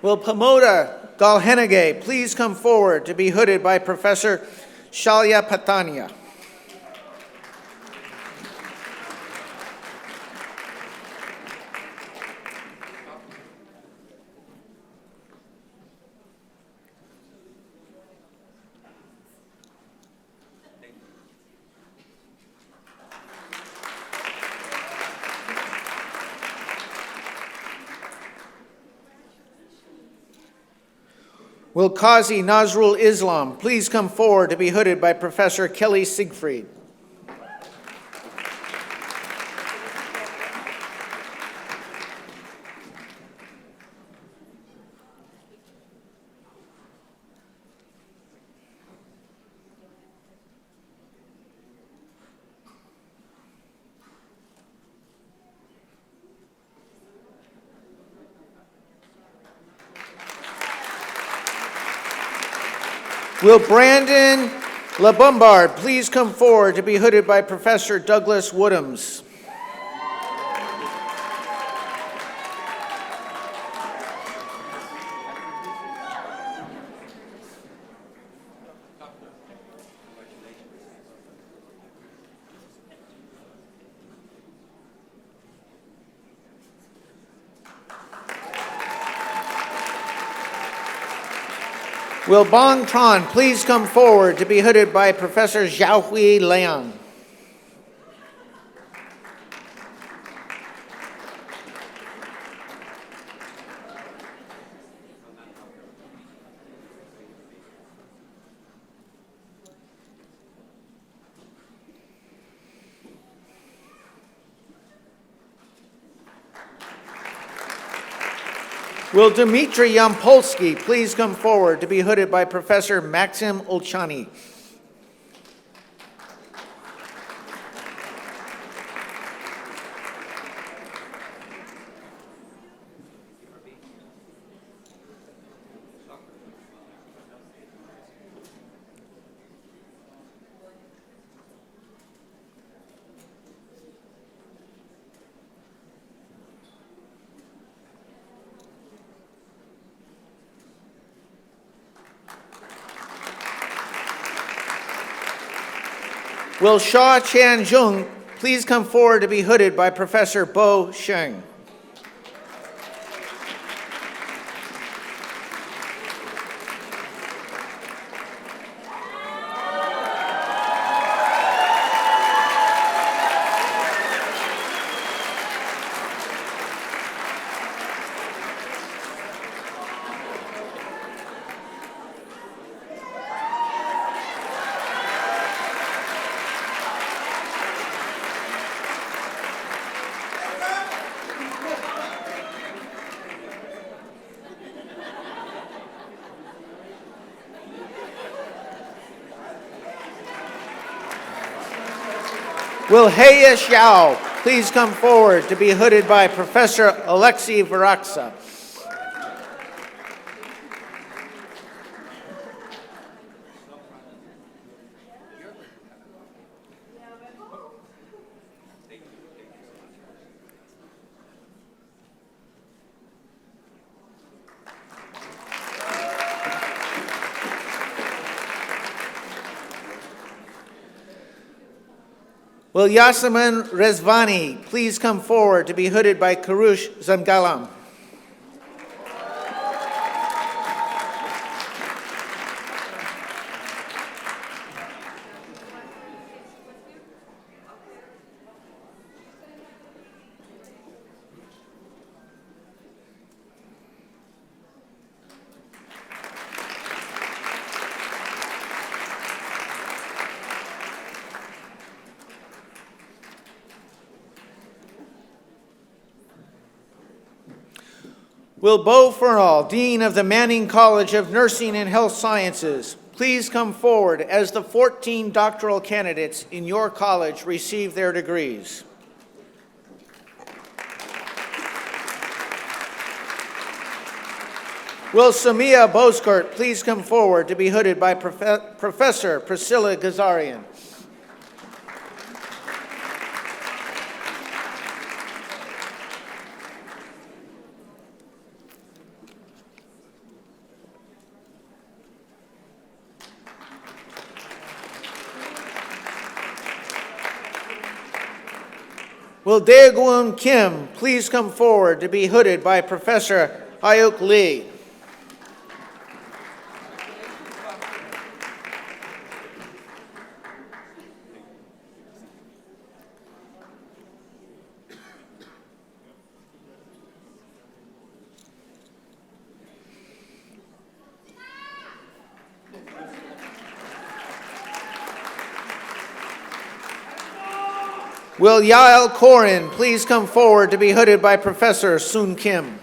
Will Pamoda Galhenage please come forward to be hooded by Professor Shalya Patania? Will Qazi Nazrul Islam please come forward to be hooded by Professor Kelly Siegfried? Will Brandon LeBombard please come forward to be hooded by Professor Douglas Woodhams? Will Bong Tran please come forward to be hooded by Professor Xiaohui Liang? Will Dmitry Yampolsky please come forward to be hooded by Professor Maxim Olchani? Will Shaw Chan Jung please come forward to be hooded by Professor Bo Sheng? Will Heya Xiao please come forward to be hooded by Professor Alexei Varaksa? Will Yasemin Rezvani please come forward to be hooded by Karush Zangalam? Will Bo Fernall, Dean of the Manning College of Nursing and Health Sciences, please come forward as the 14 doctoral candidates in your college receive their degrees. Will Samia Boskert please come forward to be hooded by Professor Priscilla Gazarian. Will Daegun Kim please come forward to be hooded by Professor Hyuk Lee. Will Yael Korin please come forward to be hooded by Professor Soon Kim.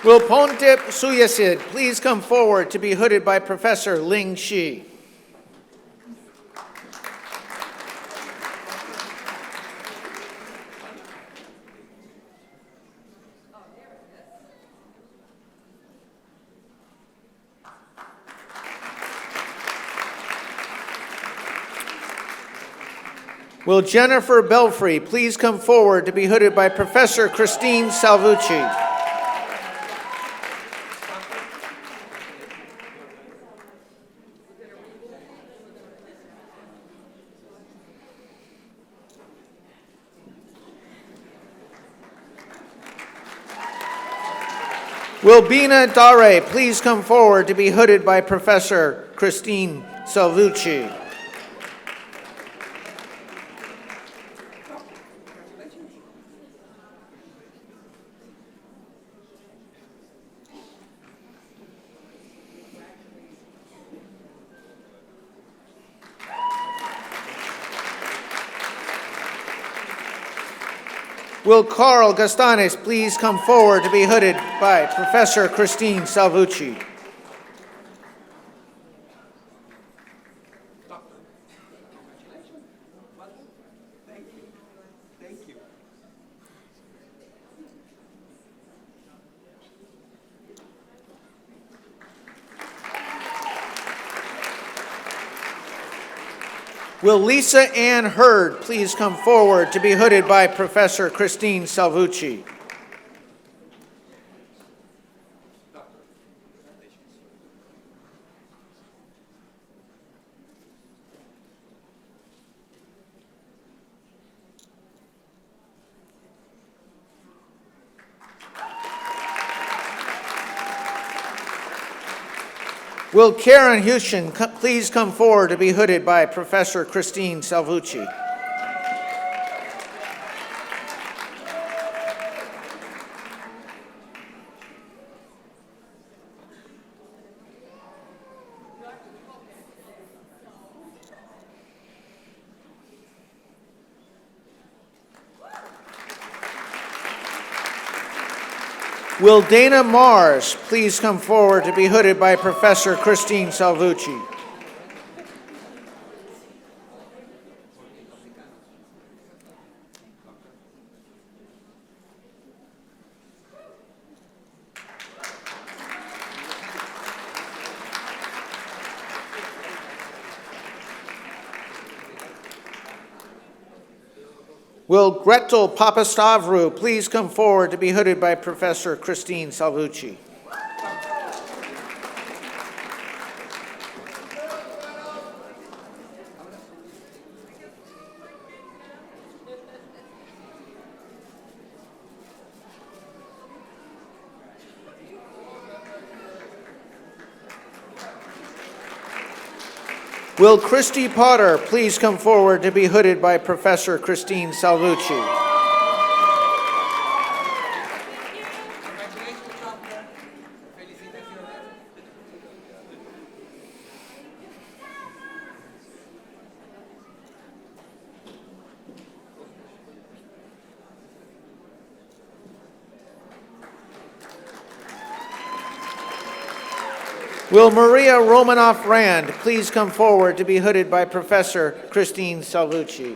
Will Pontip Suyasid please come forward to be hooded by Professor Ling Shi. Will Jennifer Belfry please come forward to be hooded by Professor Christine Salvucci. Will Bina Dare please come forward to be hooded by Professor Christine Salvucci. Will Carl Gastanes please come forward to be hooded by Professor Christine Salvucci. Will Lisa Ann Hurd please come forward to be hooded by Professor Christine Salvucci. Will Karen Hushin please come forward to be hooded by Professor Christine Salvucci. Will Dana Mars please come forward to be hooded by Professor Christine Salvucci. Will Gretel Papastavru please come forward to be hooded by Professor Christine Salvucci. Will Christy Potter please come forward to be hooded by Professor Christine Salvucci? Will Maria Romanoff Rand please come forward to be hooded by Professor Christine Salvucci?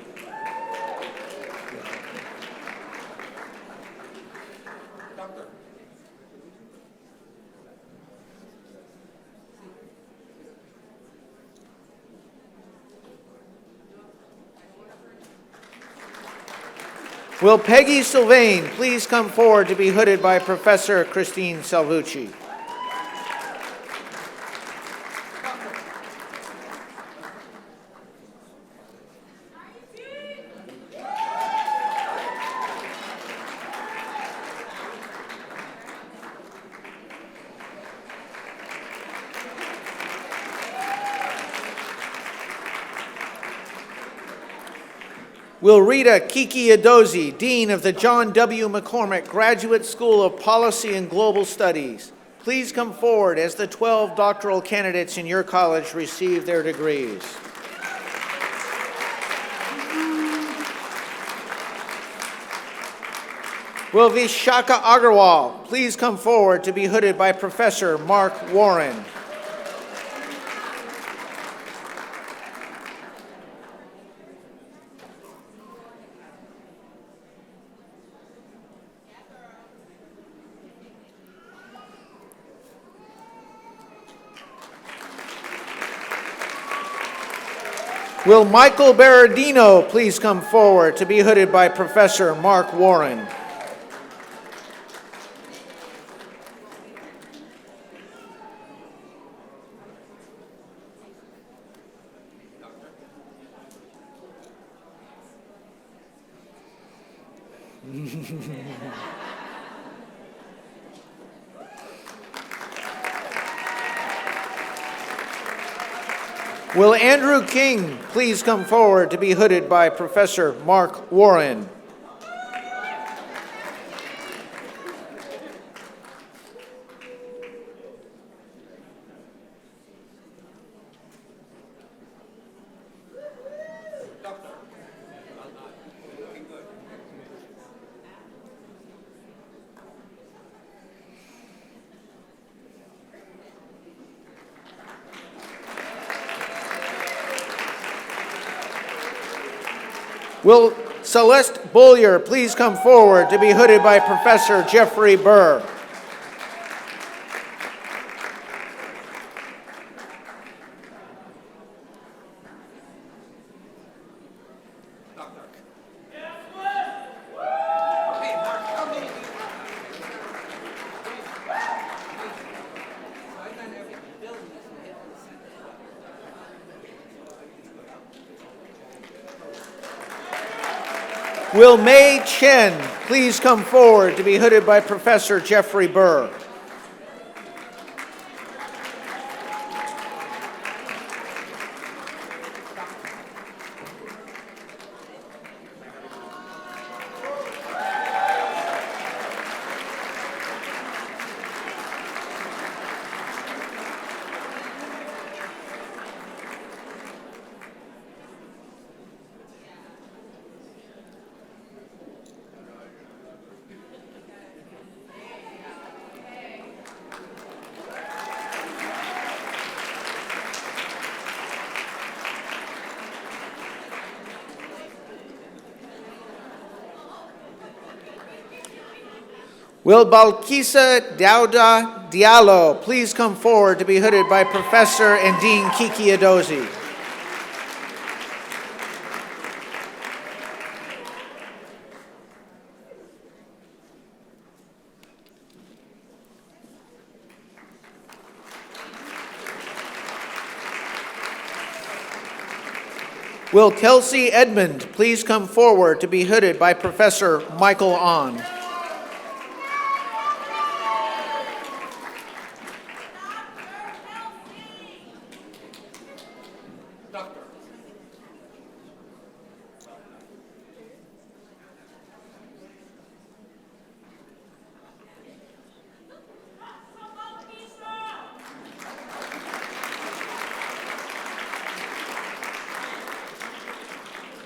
Will Peggy Sylvain please come forward to be hooded by Professor Christine Salvucci? Will Rita Kiki Adozi, Dean of the John W. McCormick Graduate School of Policy and Global Studies, please come forward as the 12 doctoral candidates in your college receive their degrees. Will Vishaka Agarwal please come forward to be hooded by Professor Mark Warren? Will Michael Berardino please come forward to be hooded by Professor Mark Warren? Will Andrew King please come forward to be hooded by Professor Mark Warren? Will Celeste Bollier please come forward to be hooded by Professor Jeffrey Burr? Will Mei Chen please come forward to be hooded by Professor Jeffrey Burr? Will Balkisa Dauda Diallo please come forward to be hooded by Professor and Dean Kiki Adozi? Will Kelsey Edmond please come forward to be hooded by Professor Michael Ahn?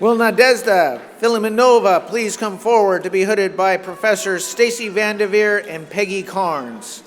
Will Nadezhda Filimonova please come forward to be hooded by Professor Stacy Vanderveer and Peggy Carnes?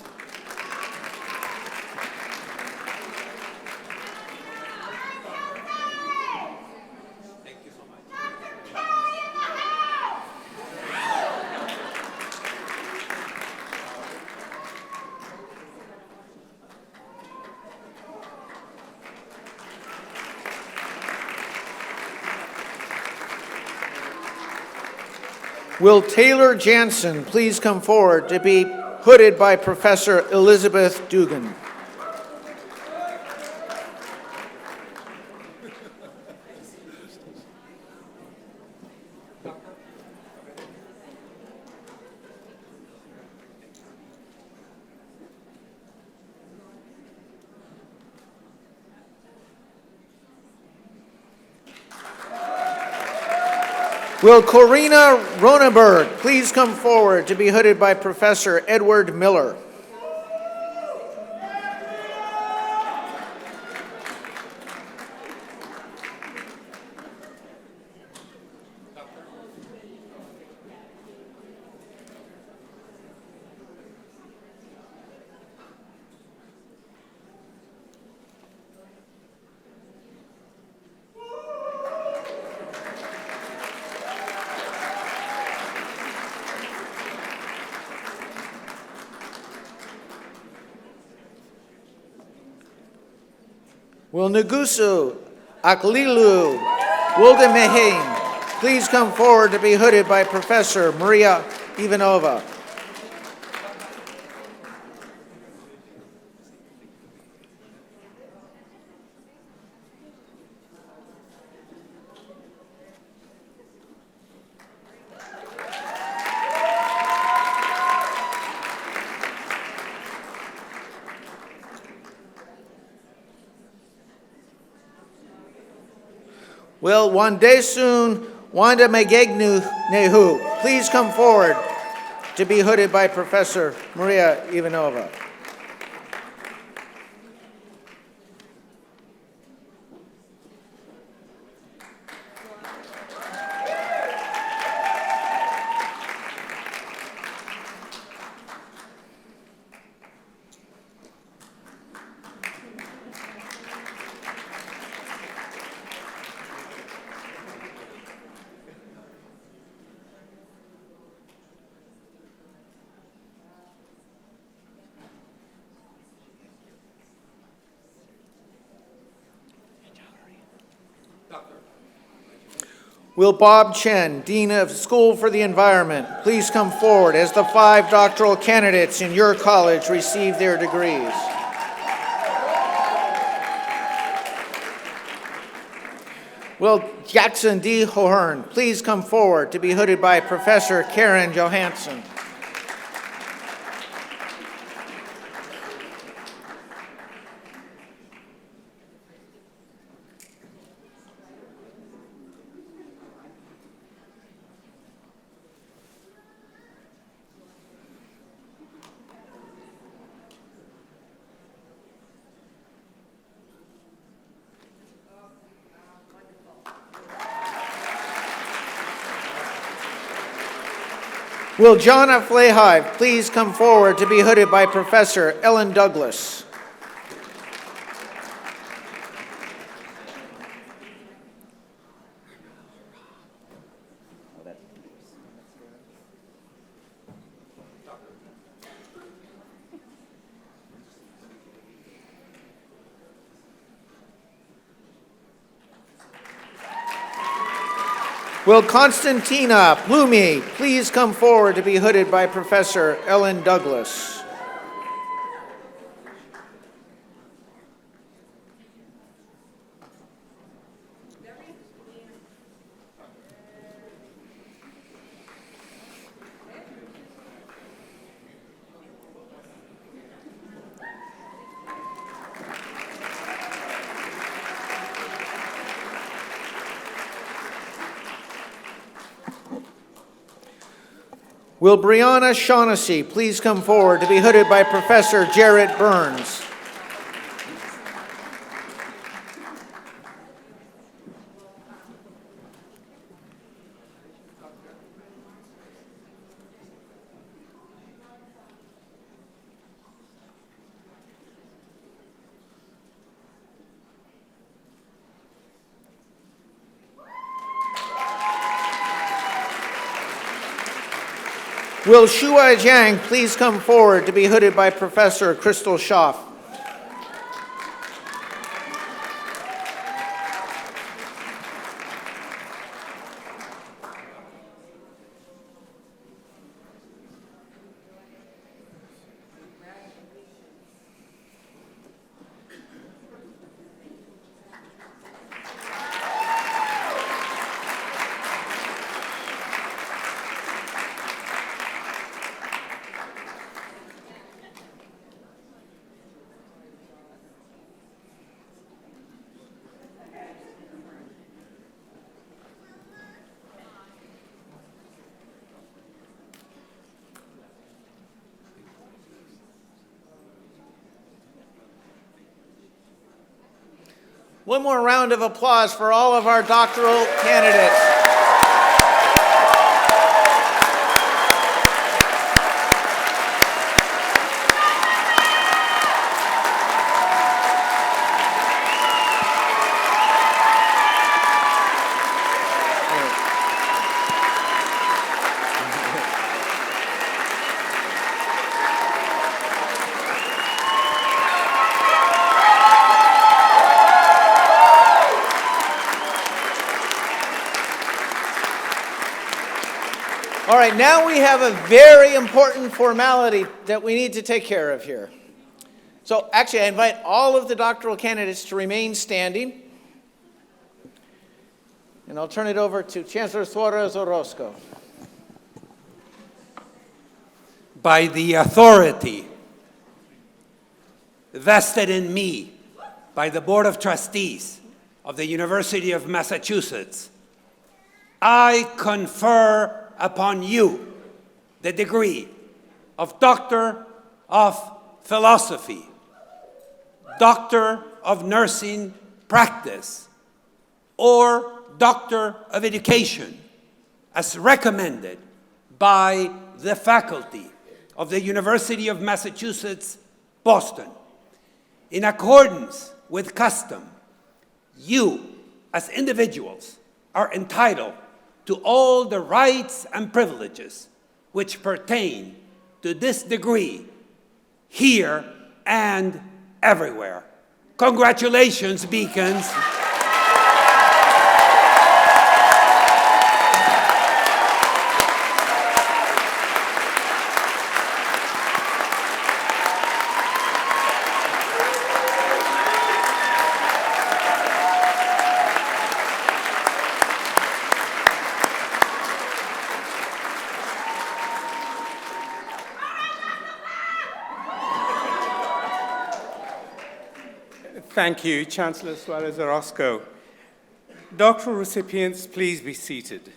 Will Taylor Jansen please come forward to be hooded by Professor Elizabeth Dugan? Will Corina Ronenberg please come forward to be hooded by Professor Edward Miller? Will Ngusu Aklilu Wildemehin please come forward to be hooded by Professor Maria Ivanova? Will Wandesun Wanda Megegnu Nehu please come forward to be hooded by Professor Maria Ivanova? Will Bob Chen, Dean of School for the Environment, please come forward as the 5 doctoral candidates in your college receive their degrees? Will Jackson D. Hohern please come forward to be hooded by Professor Karen Johansson? Will John F. Lehive please come forward to be hooded by Professor Ellen Douglas? Will Constantina Plumey please come forward to be hooded by Professor Ellen Douglas? Will Brianna Shaughnessy please come forward to be hooded by Professor Jarrett Burns? Will Shuai Jiang please come forward to be hooded by Professor Crystal Schaff? One more round of applause for all of our doctoral candidates. All right, now we have a very important formality that we need to take care of here. So actually, I invite all of the doctoral candidates to remain standing. And I'll turn it over to Chancellor Suarez Orozco. By the authority vested in me by the Board of Trustees of the University of Massachusetts, I confer upon you the degree of Doctor of Philosophy, Doctor of Nursing Practice, or Doctor of Education, as recommended by the faculty of the University of Massachusetts, Boston. In accordance with custom, you, as individuals, are entitled to all the rights and privileges which pertain to this degree here and everywhere. Congratulations, Beacons. Thank you, Chancellor Suarez Orozco. Doctoral recipients, please be seated.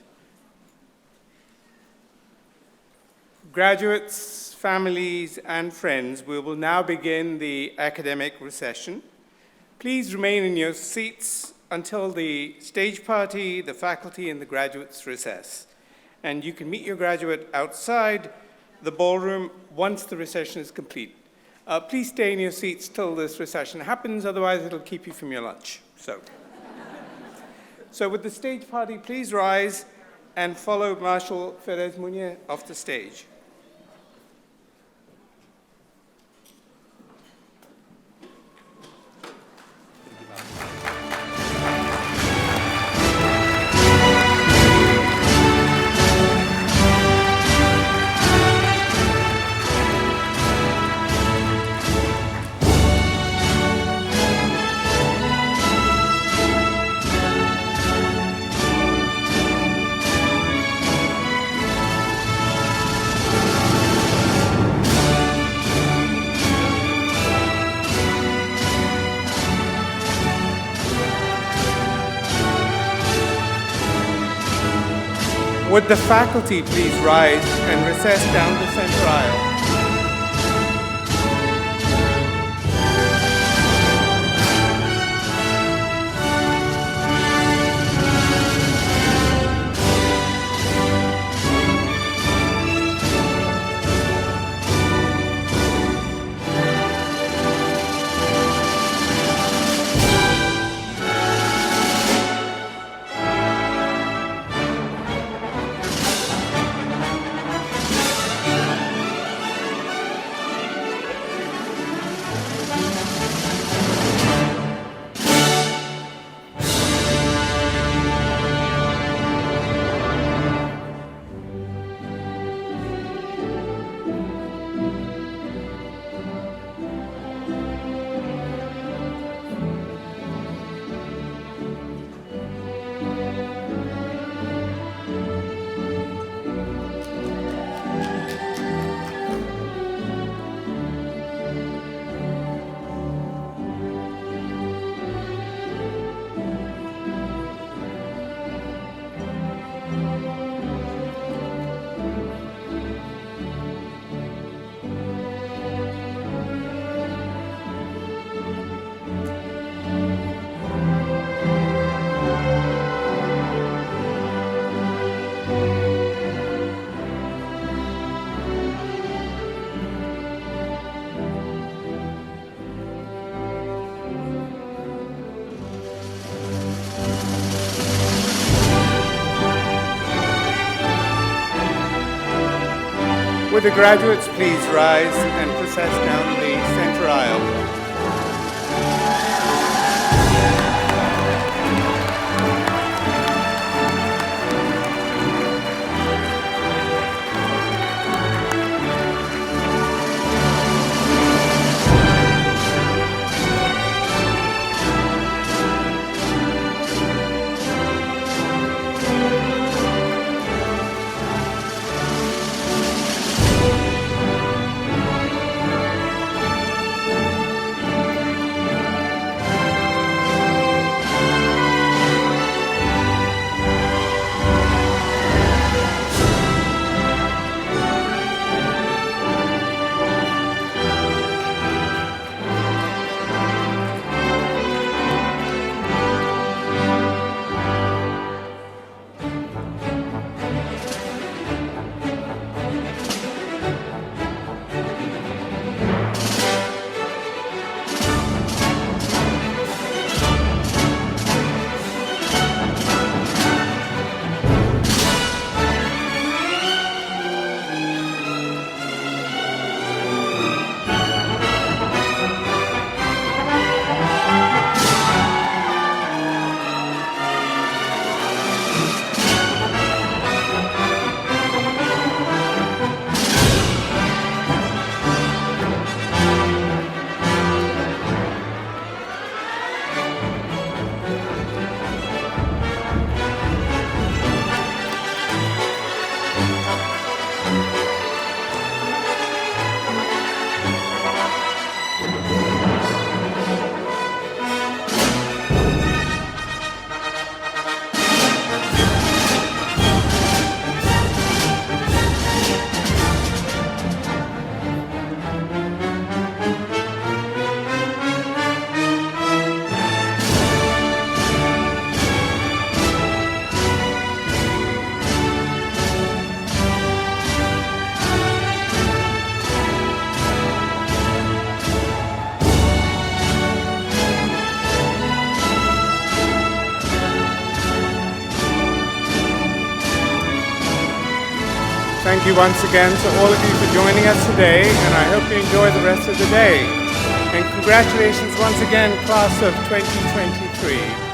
Graduates, families, and friends, we will now begin the academic recession. Please remain in your seats until the stage party, the faculty, and the graduates recess. And you can meet your graduate outside the ballroom once the recession is complete. Please stay in your seats till this recession happens, otherwise it'll keep you from your lunch. So with the stage party, please rise and follow Marshal Perez Muñe off the stage. Would the faculty please rise and recess down the center aisle? Would the graduates please rise and process down the center aisle? Thank you once again to all of you for joining us today, and I hope you enjoy the rest of the day. And congratulations once again, class of 2023.